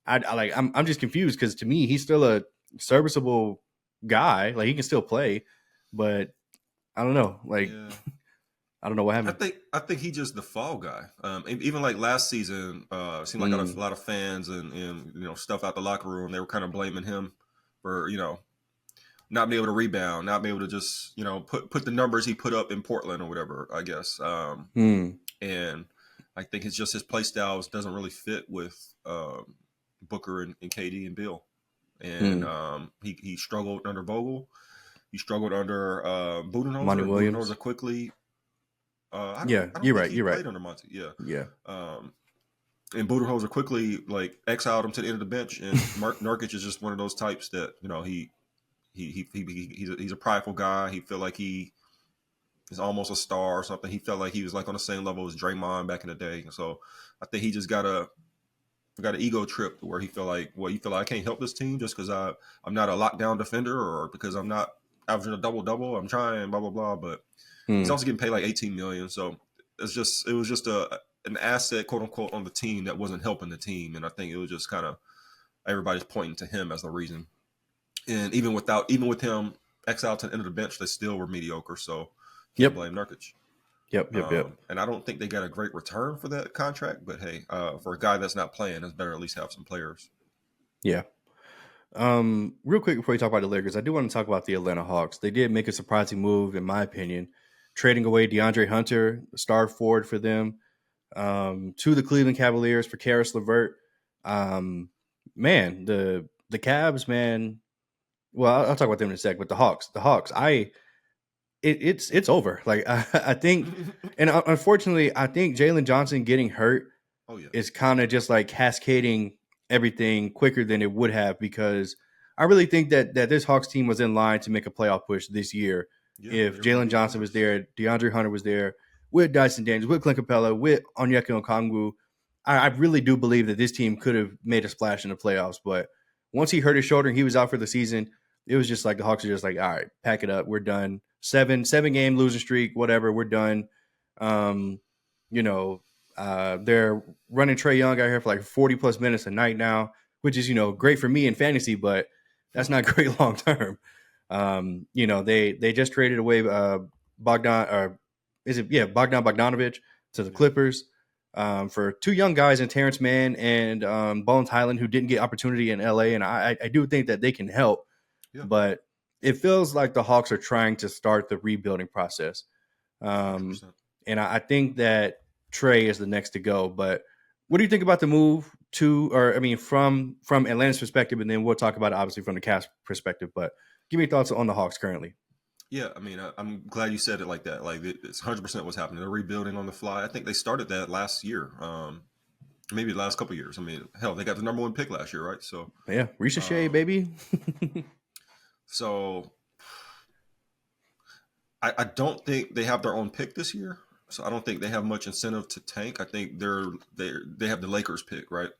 I'm just confused because to me he's still a serviceable guy. Like he can still play, but I don't know. Like Yeah. I don't know what I happened. think I think he's just the fall guy. Even like last season, it seemed like got a Mm, lot of fans and stuff out the locker room. They were kind of blaming him for not being able to rebound, not being able to just put the numbers he put up in Portland or whatever. I guess, mm, and I think it's just his play styles doesn't really fit with Booker and KD and Bill. And mm. he struggled under Vogel. He struggled under Monty Budenholzer. Williams. Budenholzer quickly. Yeah, I don't you're think right. he You're right. played under Monty. Yeah. Yeah. Um, and Budenholzer quickly like exiled him to the end of the bench. And Nurkic is just one of those types that he's a prideful guy. He feel like he is almost a star or something. He felt like he was like on the same level as Draymond back in the day. And so I think he just got an ego trip where he feel like, well, you feel like I can't help this team just because I'm not a lockdown defender or because I'm not averaging a double. I'm trying blah blah blah, but he's Mm, also getting paid like 18 million. So it was just an asset, quote unquote, on the team that wasn't helping the team, and I think it was just kind of everybody's pointing to him as the reason. And even with him exiled to the end of the bench, they still were mediocre. So can't yep. blame Nurkic. Yep. And I don't think they got a great return for that contract, but hey, for a guy that's not playing, it's better at least have some players. Yeah. Real quick before we talk about the Lakers, I do want to talk about the Atlanta Hawks. They did make a surprising move, in my opinion, trading away DeAndre Hunter, the star forward for them, to the Cleveland Cavaliers for Karis LeVert. Um, man, the Cavs, man. Well, I'll talk about them in a sec. But the Hawks, it's over. Like I think, and unfortunately, I think Jalen Johnson getting hurt Oh yeah, is kind of just like cascading everything quicker than it would have because I really think that this Hawks team was in line to make a playoff push this year yeah, if they were going to Jalen be the Johnson was Hornets. there, DeAndre Hunter was there, with Dyson Daniels, with Clint Capella, with Onyeka Okongwu. I really do believe that this team could have made a splash in the playoffs, but once he hurt his shoulder and he was out for the season, it was just like the Hawks are just like, all right, pack it up, we're done. Seven game losing streak, whatever, we're done. Um, you know, they're running Trey Young out here for like 40 plus minutes a night now, which is, great for me in fantasy, but that's not great long term. They just traded away Bogdan, or is it, yeah, Bogdan Bogdanovic to the Yeah, Clippers for two young guys in Terrence Mann and Bones Highland, who didn't get opportunity in LA. And I do think that they can help, yeah, but it feels like the Hawks are trying to start the rebuilding process. hundred Um, percent. and I think that Trey is the next to go. But what do you think about the move to, or I mean, from Atlanta's perspective, and then we'll talk about it obviously from the Cavs perspective. But give me your thoughts on the Hawks currently. Yeah, I mean, I'm glad you said it like that. Like it's 100% what's happening. They're rebuilding on the fly. I think they started that last year, maybe the last couple of years. I mean, hell, they got the number one pick last year, right? So, Yeah, Risha Shea, um, baby. so I don't think they have their own pick this year. So I don't think they have much incentive to tank. I think they have the Lakers pick, right?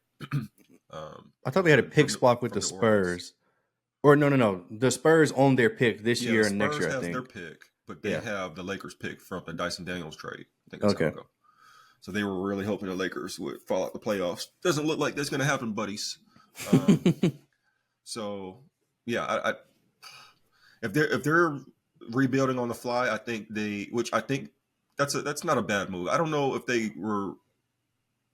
I thought they had a pick swap with From the New Orleans. Spurs. Or no. The Spurs own their pick this Yeah, the year and next Spurs year, I has their think. pick, but they Yeah. have the Lakers pick from the Dyson Daniels trade. I think that's how Okay. it goes. So they were really hoping the Lakers would fall out the playoffs. Doesn't look like that's going to happen, buddies. Um, so yeah, if they're rebuilding on the fly, I think which I think that's not a bad move. I don't know if they were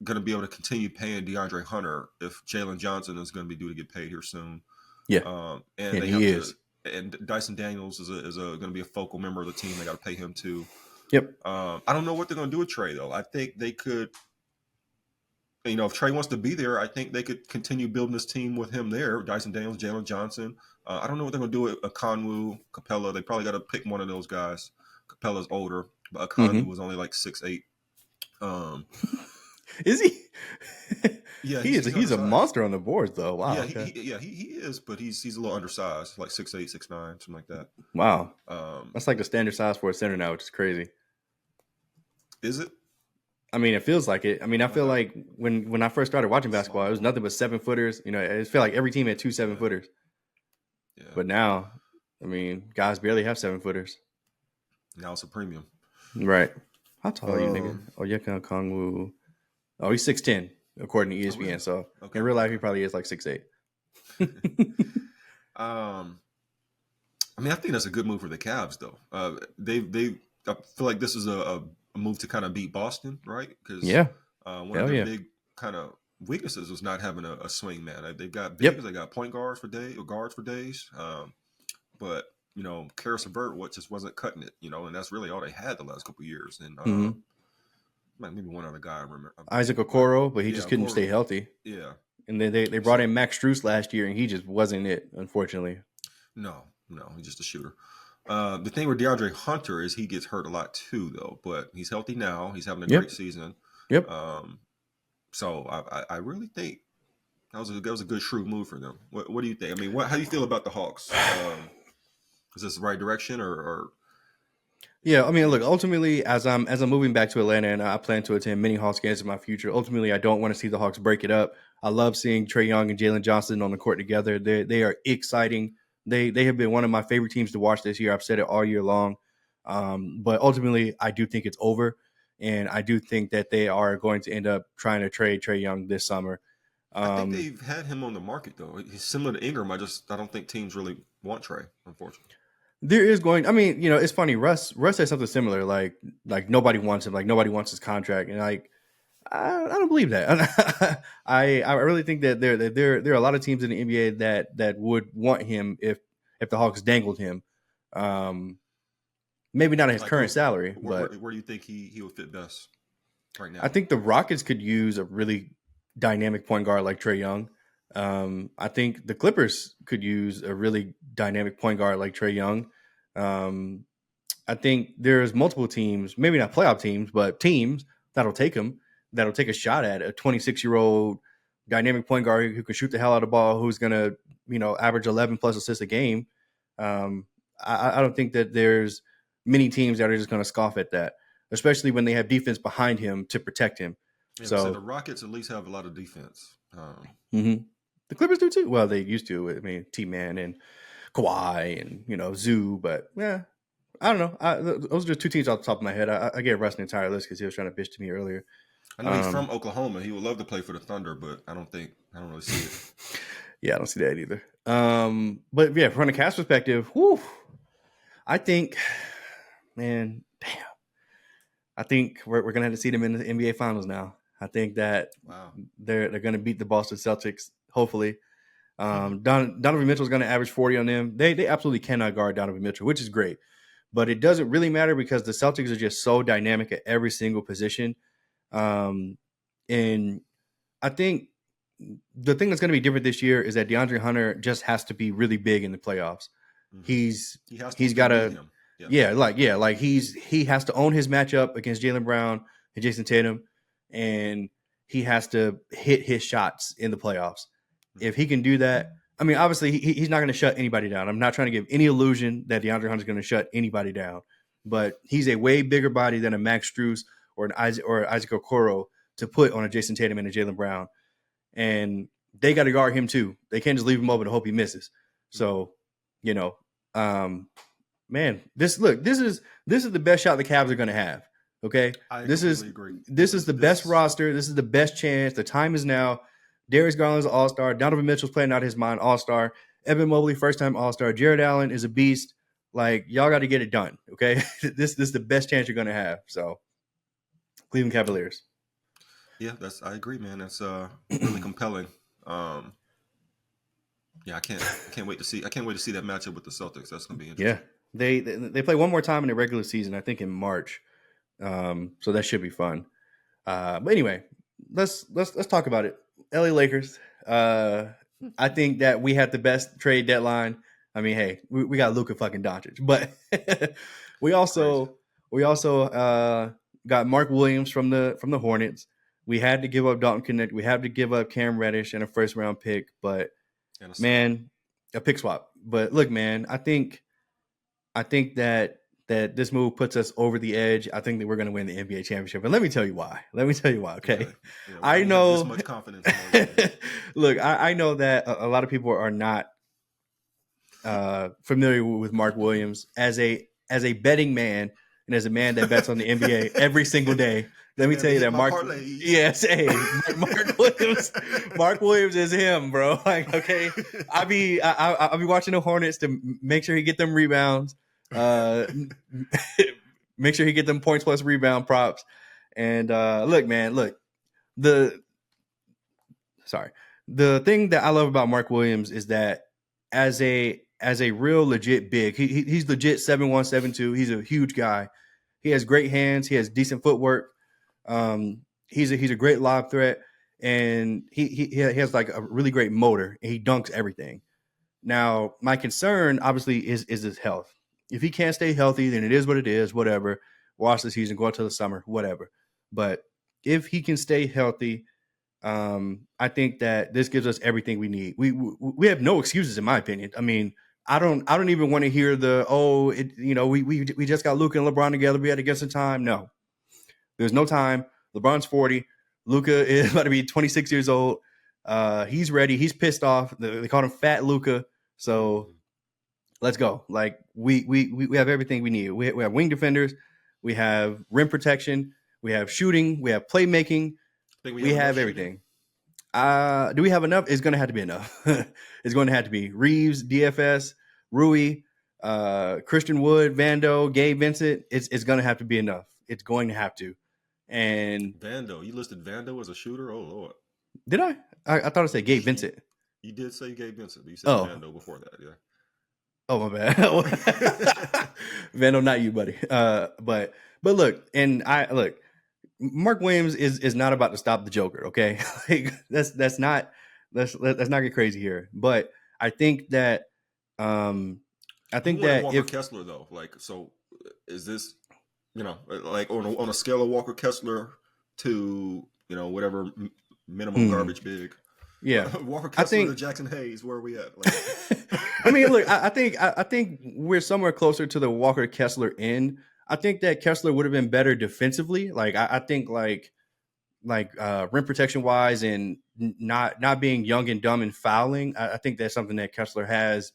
going to be able to continue paying DeAndre Hunter if Jalen Johnson is going to be due to get paid here soon. Yeah. And And they he have to. is. And Dyson Daniels is going to be a focal member of the team. They got to pay him too. Yep. I don't know what they're going to do with Trey though. I think they could. If Trey wants to be there, I think they could continue building this team with him there. Dyson Daniels, Jalen Johnson. I don't know what they're going to do with Akonwu, Capella. They probably got to pick one of those guys. Capella's older, but Akonwu Mm-hmm. was only like 6'8". Um, Is he? yeah, he's He's a undersized. monster on the boards though. Wow. Yeah, Okay. he is, but he's a little undersized, like 6'8", 6'9", something like that. Wow. Um, That's like the standard size for a center now, which is crazy. is it? I mean, it feels like it. I mean, I Like feel like when I first started watching basketball, it was small. nothing but 7 footers. It felt like every team had two seven Yeah, footers. yeah. But now, I mean, guys barely have 7 footers. Now it's a premium. Right. How tall are you, nigga? Um, Oh, Yekon Kongwu. Oh, he's 6'10", according to oh really? ESPN. So Okay, in real life, okay. he probably is like 6'8". um, I mean, I think that's a good move for the Cavs, though. They I feel like this is a move to kind of beat Boston, right? Because Yeah. one of Hell their yeah. big kind of weaknesses was not having a swing man. They've got bigs, Yep. they got point guards for days, or guards for days. But Karis LeVert what just wasn't cutting it, and that's really all they had the last couple of years. And Mm-hmm. maybe one other guy I remember, Isaac but Okoro, but he yeah, just couldn't stay Okoro, healthy. yeah. And then they brought So in Max Struess last year, and he just wasn't it, unfortunately. no, he's just a shooter. The thing with DeAndre Hunter is he gets hurt a lot too, though. But he's healthy now. He's having a great Yep. season. Yep. Um, so I really think that was a good shrewd move for them. What do you think? I mean, how do you feel about the Hawks? Is this the right direction or Yeah, I mean, look. Ultimately, as I'm moving back to Atlanta, and I plan to attend many Hawks games in my future. Ultimately, I don't want to see the Hawks break it up. I love seeing Trae Young and Jalen Johnson on the court together. They are exciting. They have been one of my favorite teams to watch this year. I've said it all year long. But ultimately, I do think it's over, and I do think that they are going to end up trying to trade Trae Young this summer. I think Um, they've had him on the market though. He's similar to Ingram. I don't think teams really want Trey, unfortunately. There is going. I mean, it's funny. Russ said something similar. Like nobody wants him. Like nobody wants his contract. And I don't believe that. I really think that there are a lot of teams in the NBA that would want him if the Hawks dangled him. Um, maybe not at his Like current who? salary, Where, where, but where do you think he would fit best right I now? think the Rockets could use a really dynamic point guard like Trae Young. I think the Clippers could use a really dynamic point guard like Trae Young. Um, I think there's multiple teams, maybe not playoff teams, but teams that'll take him, that'll take a shot at a 26-year-old dynamic point guard who can shoot the hell out of the ball, who's going to, average 11 plus assists a game. Um, I don't think that there's many teams that are just going to scoff at that, especially when they have defense behind him to protect him. Yeah, but say the So Rockets at least have a lot of defense. mhm. The Clippers do too. Well, they used to. I mean, T-Man and Kawhi and, Zoo, but yeah, I don't know. Those are just two teams off the top of my head. I gave Russ an entire list because he was trying to bitch to me earlier. I know he's from Um, Oklahoma. He would love to play for the Thunder, but I don't really see it. yeah, I don't see that either. But yeah, from a cast perspective, whew, I think, man, damn, I think we're gonna have to see them in the NBA Finals now. I think that Wow. they're gonna beat the Boston Celtics. Hopefully, Donovan Mitchell is gonna average 40 on them. They absolutely cannot guard Donovan Mitchell, which is great. But it doesn't really matter because the Celtics are just so dynamic at every single position. Um, and I think the thing that's going to be different this year is that DeAndre Hunter just has to be really big in the playoffs. Hmm. He's He has to he's still got beat to him. Yeah. like he has to own his matchup against Jaylen Brown and Jason Tatum, and he has to hit his shots in the playoffs. If Hmm. he can do that, I mean, obviously he's not going to shut anybody down. I'm not trying to give any illusion that DeAndre Hunter is going to shut anybody down, but he's a way bigger body than a Max Strus or an Isaac Okoro to put on a Jason Tatum and a Jaylen Brown, and they got to guard him too. They can't just leave him open and hope he misses. Hmm. So, you know, um, man, this is the best shot the Cavs are going to have. Okay, I this is completely agree. this is the best This roster. This is the best chance. The time is now. Darius Garland's All Star. Donovan Mitchell's playing out his mind. All Star. Evan Mobley, first time All Star. Jared Allen is a beast. Like y'all got to get it done. Okay, this is the best chance you're going to have. So, Cleveland Cavaliers. Yeah, that's I agree, man. That's really compelling. Um, yeah, I can't wait to see that matchup with the Celtics. That's gonna be Yeah, interesting. they play one more time in the regular season. I think in March. So that should be fun. But anyway, let's talk about it. LA Lakers. I think that we had the best trade deadline. I mean, hey, we got Luka fucking Doncic, but we Crazy. also we also got Mark Williams from the Hornets. We had to give up Dalton Connect. We had to give up Cam Reddish and a first round pick, but And a swap. man, a pick swap. But look, man, I think that this move puts us over the edge. I think that we're going to win the NBA championship. And let me tell you why. Let me tell you why. Okay. Okay. Yeah. Why I do you have this know, much confidence in our team? look, I know that a lot of people are not familiar with Mark Williams as a betting man. and as a man that bets on the NBA every single day, Hey let me man, tell be you hitting that my Mark. parlays. Yes, hey, Mark Williams is him, bro. Like, okay, I'll be watching the Hornets to make sure he get them rebounds, uh, make sure he get them points plus rebound props, and look, man, look the sorry. The thing that I love about Mark Williams is that as a real legit big, he's legit 7'1", 7'2". He's a huge guy. He has great hands. He has decent footwork. He's a great lob threat, and he has like a really great motor. And he dunks everything. Now, my concern obviously is his health. If he can't stay healthy, then it is what it is. Whatever. Watch the season, go out to the summer, whatever. But if he can stay healthy, I think that this gives us everything we need. We have no excuses, in my opinion. I mean, I don't even want to hear we just got Luka and LeBron together. We had to get some time. No, there's no time. LeBron's 40. Luka is about to be 26 years old. He's ready. He's pissed off. They called him Fat Luka. So let's go. Like we have everything we need. We have wing defenders. We have rim protection. We have shooting. We have playmaking. Think we We have enough have shooting? everything. Do we have enough? It's going to have to be enough. It's going to have to be Reeves, DFS, Rui, Christian Wood, Vando, Gabe Vincent. It's going to have to be enough. It's going to have to. And Vando, you listed Vando as a shooter. Oh Lord, did I? I thought I said Gabe you, Vincent. you did say Gabe Vincent, but you said Oh, Vando before that. Yeah. oh my bad. Vando, not you, buddy. But look, and I look. Mark Williams is not about to stop the Joker. Okay, like that's not let's not get crazy here. But I think that um I You think wanted that Walker if Kessler though. Like, so is this, like on a scale of Walker Kessler to whatever minimum hmm, garbage big, yeah, Walker I Kessler to think. Jackson Hayes, where are we at? Like, I mean, look, I think we're somewhere closer to the Walker Kessler end. I think that Kessler would have been better defensively. Like I think rim protection wise and not being young and dumb and fouling. I think that's something that Kessler has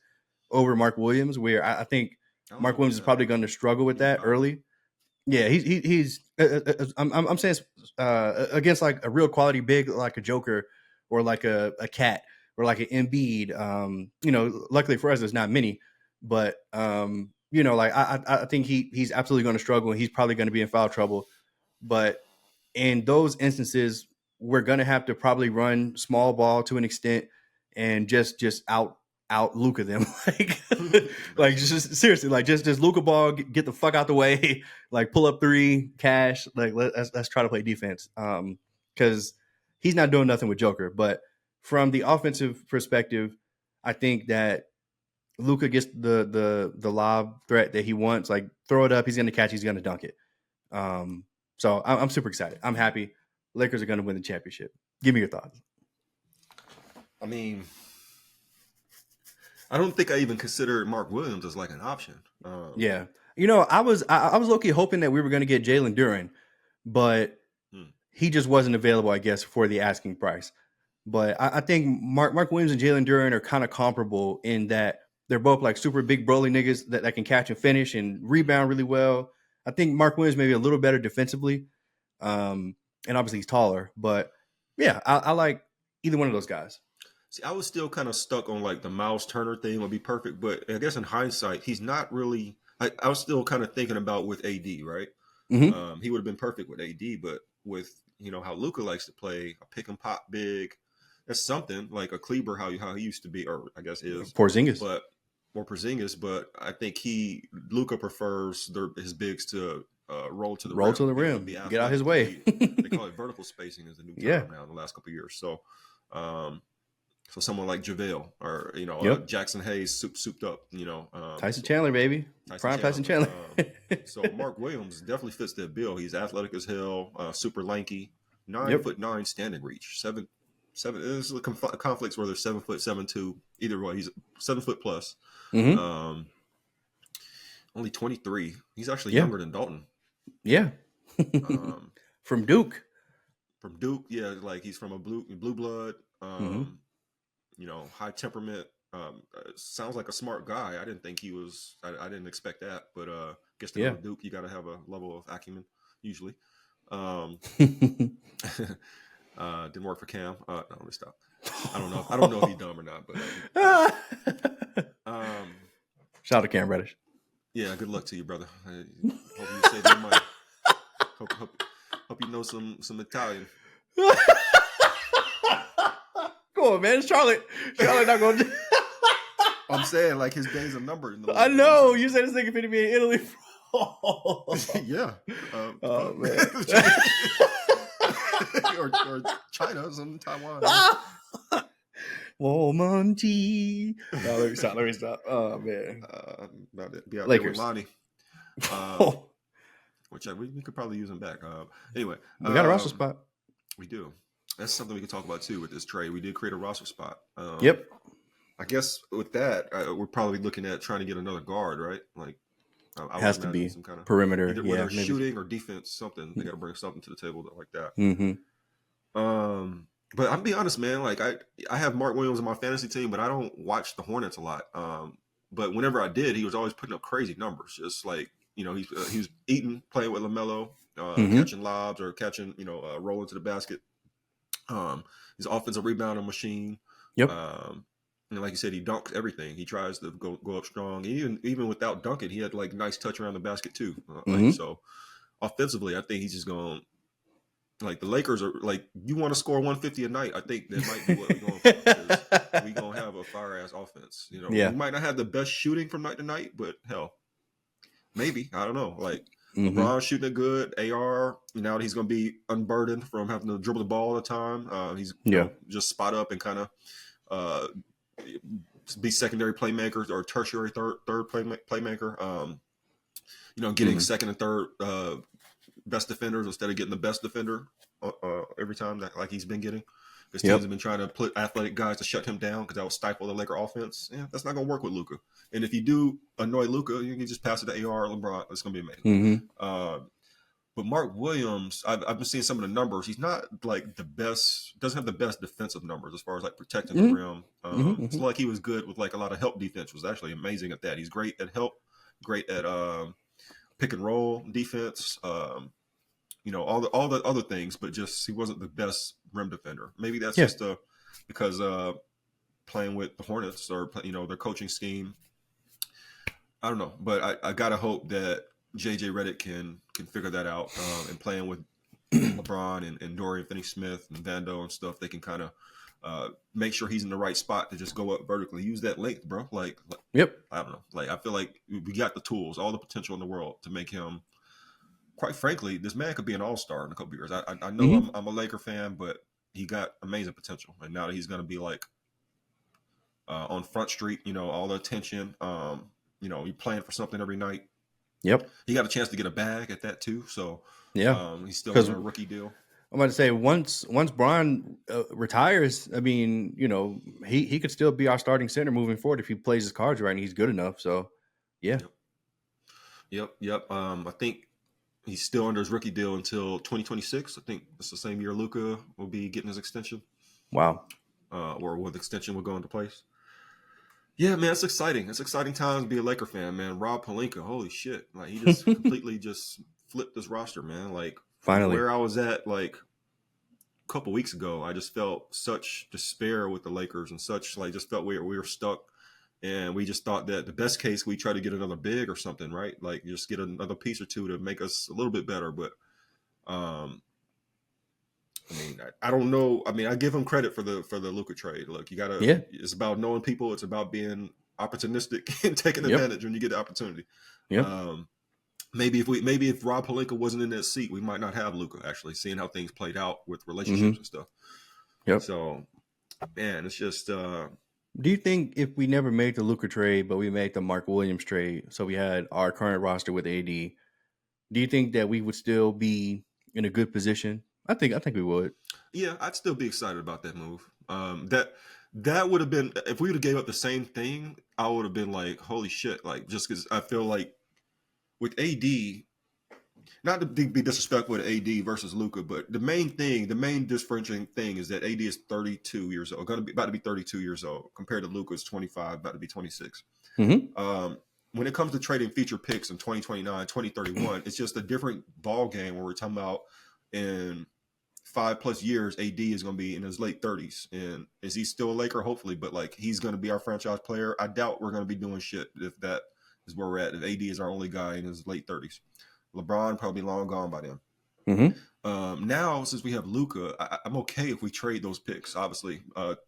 over Mark Williams, where I think I don't know Mark about Williams is that. probably going to struggle with He be that fouling. early. Yeah, he's. I'm saying against like a real quality big like a Joker or like a Cat or like an Embiid. Luckily for us, there's not many, but like I think he's absolutely going to struggle and he's probably going to be in foul trouble. But in those instances, we're gonna have to probably run small ball to an extent and just out Luca them like Basically. just seriously like just Luca ball get the fuck out the way like pull up three cash like let's try to play defense because he's not doing nothing with Joker. But from the offensive perspective, I think that Luca gets the lob threat that he wants. Like throw it up, he's gonna catch, he's gonna dunk it. So I'm super excited. I'm happy. Lakers are going to win the championship. Give me your thoughts. I mean, I don't think I even considered Mark Williams as like an option. Yeah, I was low key hoping that we were going to get Jalen Duren, but Hmm. he just wasn't available, I guess, for the asking price. But I think Mark Williams and Jalen Duren are kind of comparable in that they're both like super big broly niggas that can catch and finish and rebound really well. I think Mark Williams maybe a little better defensively, and obviously he's taller. But yeah, I like either one of those guys. See, I was still kind of stuck on like the Miles Turner thing would be perfect, but I guess in hindsight, he's not really. I was still kind of thinking about with AD, right? Mm-hmm. He would have been perfect with AD, but with how Luca likes to play a pick and pop big, that's something like a Kleber how he used to be, or I guess is, Porzingis. but more Porzingis. But I think Luca prefers his bigs to roll to the Roll rim, to the be rim. Get out his athletic, to way. be. They call it vertical spacing is the new Yeah. term now in the last couple of years. Um, so someone like JaVale or Yep. Jackson Hayes souped up, Tyson Chandler, baby. Tyson Prime Tyson Chandler. Chandler. So Mark Williams definitely fits that bill. He's athletic as hell, super lanky, nine Yep. foot nine standing reach, seven. This is a conflicts where there's 7'7" 2. Either way, he's 7 foot plus. Mm-hmm. Um, only 23. He's actually Yeah. younger than Dalton. Yeah. Um, From Duke. from Duke, yeah, like he's from a blue blood. Mm-hmm. High temperament. Sounds like a smart guy. I didn't think he was. I didn't expect that, but Guess to go Yeah. to Duke, you got to have a level of acumen usually. Um, didn't work for Cam. No, let me stop. I don't know. I don't know if he's dumb or not, but Shout out to Cam Reddish. yeah. Good luck to you, brother. I hope you save your money. Hope you know some Italian. Come on, man. Charlotte not going to. I'm saying like his days are numbered in the league. I know. You said this nigga finna be in Italy. Yeah. Oh, man. or China, some Taiwan. Womanty. No, let me stop. Oh, man. About to be out Lakers. there with Lonnie. Which we could probably use him back. Anyway. We got a roster spot. We do. That's something we can talk about too with this trade. We did create a roster spot. Yep. I guess with that, we're probably looking at trying to get another guard, right? Like, it has to be some kind of perimeter, either whether shooting or defense, something. They got to bring something to the table like that. Mm-hmm. But I'm be honest, man. Like I have Mark Williams on my fantasy team, but I don't watch the Hornets a lot. But whenever I did, he was always putting up crazy numbers. Just like he was eating, playing with LaMelo, catching lobs or catching rolling to the basket. He's an offensive rebounding machine. Yep. And like you said, he dunks everything. He tries to go up strong. Even without dunking, he had like nice touch around the basket too. So offensively, I think he's just going. Like the Lakers are like, you want to score 150 a night. I think that might be what we're going for. We're going to have a fire ass offense. We might not have the best shooting from night to night, but hell, maybe. I don't know. Like LeBron shooting it good. AR, now that he's going to be unburdened from having to dribble the ball all the time. He's just spot up and kind of be secondary playmakers or tertiary third playmaker. Getting second and third best defenders instead of getting the best defender every time like he's been getting. His teams have been trying to put athletic guys to shut him down because that will stifle the Laker offense. Yeah, that's not going to work with Luka. And if you do annoy Luka, you can just pass it to AR or LeBron. It's going to be amazing. But Mark Williams, I've been seeing some of the numbers. He's not like the best, doesn't have the best defensive numbers as far as like protecting the rim. It's like he was good with like a lot of help defense. Was actually amazing at that. He's great at help, great at pick and roll defense. All the other things, but just he wasn't the best rim defender. Maybe that's just because playing with the Hornets or their coaching scheme. I don't know, but I gotta hope that JJ Redick can figure that out. And playing with LeBron and Dorian Finney-Smith and Vando and stuff, they can kind of make sure he's in the right spot to just go up vertically. Use that length, bro. Like I don't know. Like I feel like we got the tools, all the potential in the world to make him. Quite frankly, this man could be an all-star in a couple years. I know I'm a Laker fan, but he got amazing potential. And now that he's going to be like on Front Street, all the attention, he's playing for something every night. Yep. He got a chance to get a bag at that too. So he's still on a rookie deal. I'm about to say once Bron retires, I mean, he could still be our starting center moving forward if he plays his cards right and he's good enough. So, yeah. Yep. I think he's still under his rookie deal until 2026. I think it's the same year Luka will be getting his extension. Wow. Or when the extension will go into place. Yeah, man, it's exciting. It's exciting times to be a Laker fan, man. Rob Pelinka, holy shit. Like, he just completely just flipped this roster, man. Like, finally, where I was at, like, a couple weeks ago, I just felt such despair with the Lakers and such, like, just felt we were stuck. And we just thought that the best case, we try to get another big or something, right? Like, just get another piece or two to make us a little bit better. But, I don't know. I mean, I give him credit for the Luka trade. Look, you gotta. Yeah. It's about knowing people. It's about being opportunistic and taking advantage when you get the opportunity. Yeah. Maybe if Rob Pelinka wasn't in that seat, we might not have Luka. Actually, seeing how things played out with relationships and stuff. Yep. So, man, it's just. Do you think if we never made the Luka trade, but we made the Mark Williams trade, so we had our current roster with AD, do you think that we would still be in a good position? I think we would. Yeah, I'd still be excited about that move. That would have been, if we would have gave up the same thing, I would have been like, holy shit! Like, just because I feel like with AD, not to be disrespectful to AD versus Luka, but the main differentiating thing is that AD is 32 years old, about to be 32 years old, compared to Luka is 25, about to be 26. when it comes to trading feature picks in 2029, 2031, it's just a different ball game where we're talking about in 5+ years, AD is going to be in his late 30s. And is he still a Laker? Hopefully, but like he's going to be our franchise player. I doubt we're going to be doing shit if that is where we're at. If AD is our only guy in his late 30s, LeBron probably long gone by then. Mm-hmm. Now, since we have Luka, I'm okay if we trade those picks. Obviously,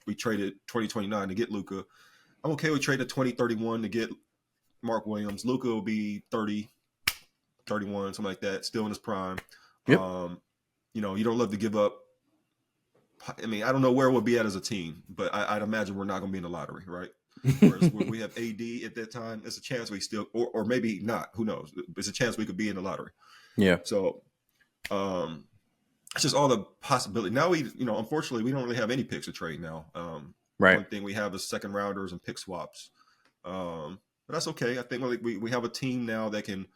we traded 2029 to get Luka. I'm okay with trading 2031 to get Mark Williams. Luka will be 30, 31, something like that, still in his prime. Yep. You don't love to give up. I mean, I don't know where we'll be at as a team, but I'd imagine we're not going to be in the lottery, right? Whereas when we have AD at that time, it's a chance we still, or maybe not. Who knows? It's a chance we could be in the lottery. Yeah. So, it's just all the possibility. Now unfortunately, we don't really have any picks to trade now. Right. One thing we have is second rounders and pick swaps. But that's okay. I think we have a team now that can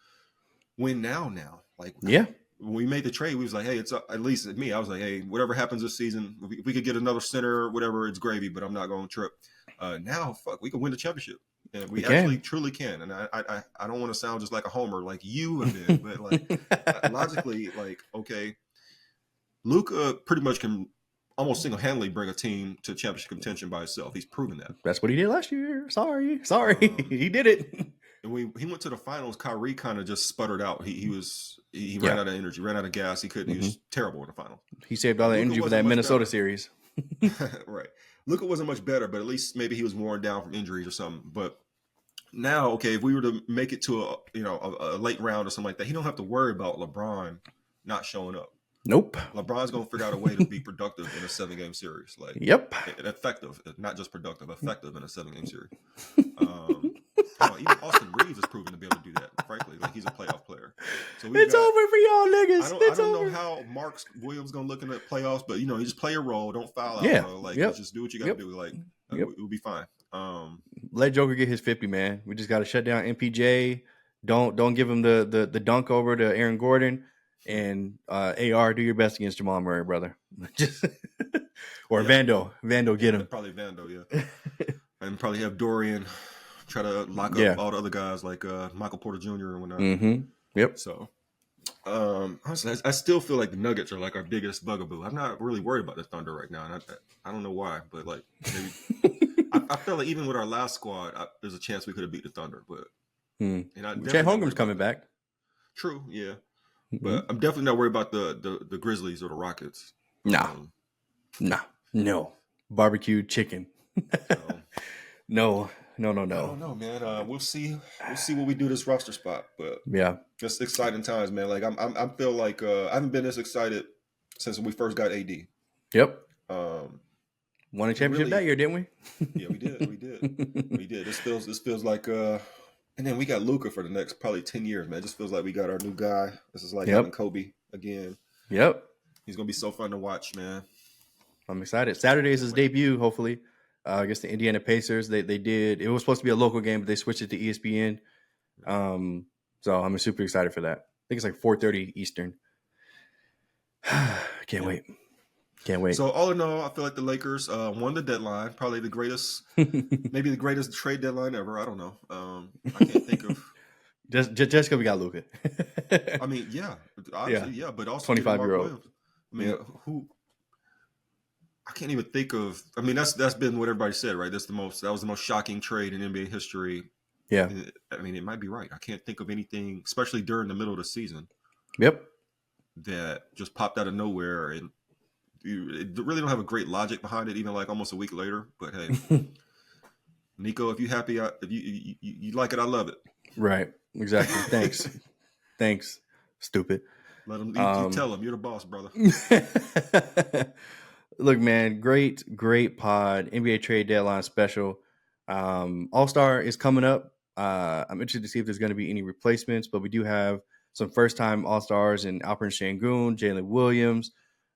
win now. Like, yeah. When we made the trade, we was like, hey, it's at least me. I was like, hey, whatever happens this season, if we could get another center, whatever, it's gravy. But I'm not going to trip. Now, fuck, we can win the championship, and we actually truly can. And I don't want to sound just like a homer, like you have been, but like logically, like okay, Luka pretty much can almost single-handedly bring a team to championship contention by himself. He's proven that. That's what he did last year. Sorry, he did it. And when he went to the finals, Kyrie kind of just sputtered out. He ran out of energy, ran out of gas. He couldn't. Mm-hmm. He was terrible in the finals. He saved all the energy for that Minnesota series. Right. Luka wasn't much better, but at least maybe he was worn down from injuries or something. But now, okay, if we were to make it to a late round or something like that, he don't have to worry about LeBron not showing up. Nope. LeBron's going to figure out a way to be productive in a 7-game series. Like, yep. Effective, not just productive, effective in a 7-game series. Even Austin Reeves has proven to be able to do that, frankly. Like, he's a playoff player. So it's over for y'all niggas. I don't know how Mark Williams going to look in the playoffs, but, you just play your role. Don't foul out, bro. Like, just do what you got to do. Like, we'll be fine. Let Joker get his 50, man. We just got to shut down MPJ. Don't give him the dunk over to Aaron Gordon. And AR, do your best against Jamal Murray, brother. Or Vando, get him. Probably Vando, yeah. And probably have Dorian try to lock up all the other guys like Michael Porter Jr. and whatnot. Mm-hmm. Yep. So, honestly, I still feel like the Nuggets are like our biggest bugaboo. I'm not really worried about the Thunder right now, and I don't know why, but like maybe I feel like even with our last squad, there's a chance we could have beat the Thunder, but Chet Holmgren's coming back. True, yeah. But I'm definitely not worried about the Grizzlies or the Rockets. No. Barbecued chicken. No. I don't know, man. We'll see what we do this roster spot. But yeah, just exciting times, man. Like I feel like I haven't been this excited since we first got AD. Yep. Won a championship that year, didn't we? Yeah, we did. This feels like and then we got Luka for the next probably 10 years, man. It just feels like we got our new guy. This is like having Kobe again. Yep. He's going to be so fun to watch, man. I'm excited. Saturday is his debut, hopefully. Against the Indiana Pacers. They did. It was supposed to be a local game, but they switched it to ESPN. So I'm super excited for that. I think it's like 4:30 Eastern. Can't wait. So all in all, I feel like the Lakers won the deadline. Probably the greatest, maybe the greatest trade deadline ever. I don't know. I can't think of. just because we got Luka. I mean, yeah, obviously, yeah, but also 25-year-old. I mean, who? I can't even think of. I mean, that's been what everybody said, right? That was the most shocking trade in NBA history. Yeah. I mean, it might be right. I can't think of anything, especially during the middle of the season. Yep. That just popped out of nowhere, and it really don't have a great logic behind it, even like almost a week later. But hey, Nico, if you happy, if you like it, I love it. Right. Exactly. Thanks. Stupid. Let him. You tell him you're the boss, brother. Look, man, great pod. NBA trade deadline special. All-Star is coming up. I'm interested to see if there's going to be any replacements, but we do have some first-time All-Stars in Alperen Sengun, Jalen Williams,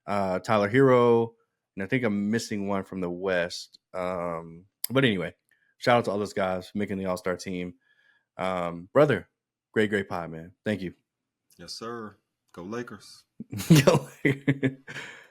Tyler Hero, and I think I'm missing one from the West. But anyway, shout out to all those guys making the All-Star team. Brother, great pod, man. Thank you. Yes, sir. Go Lakers. Go Lakers.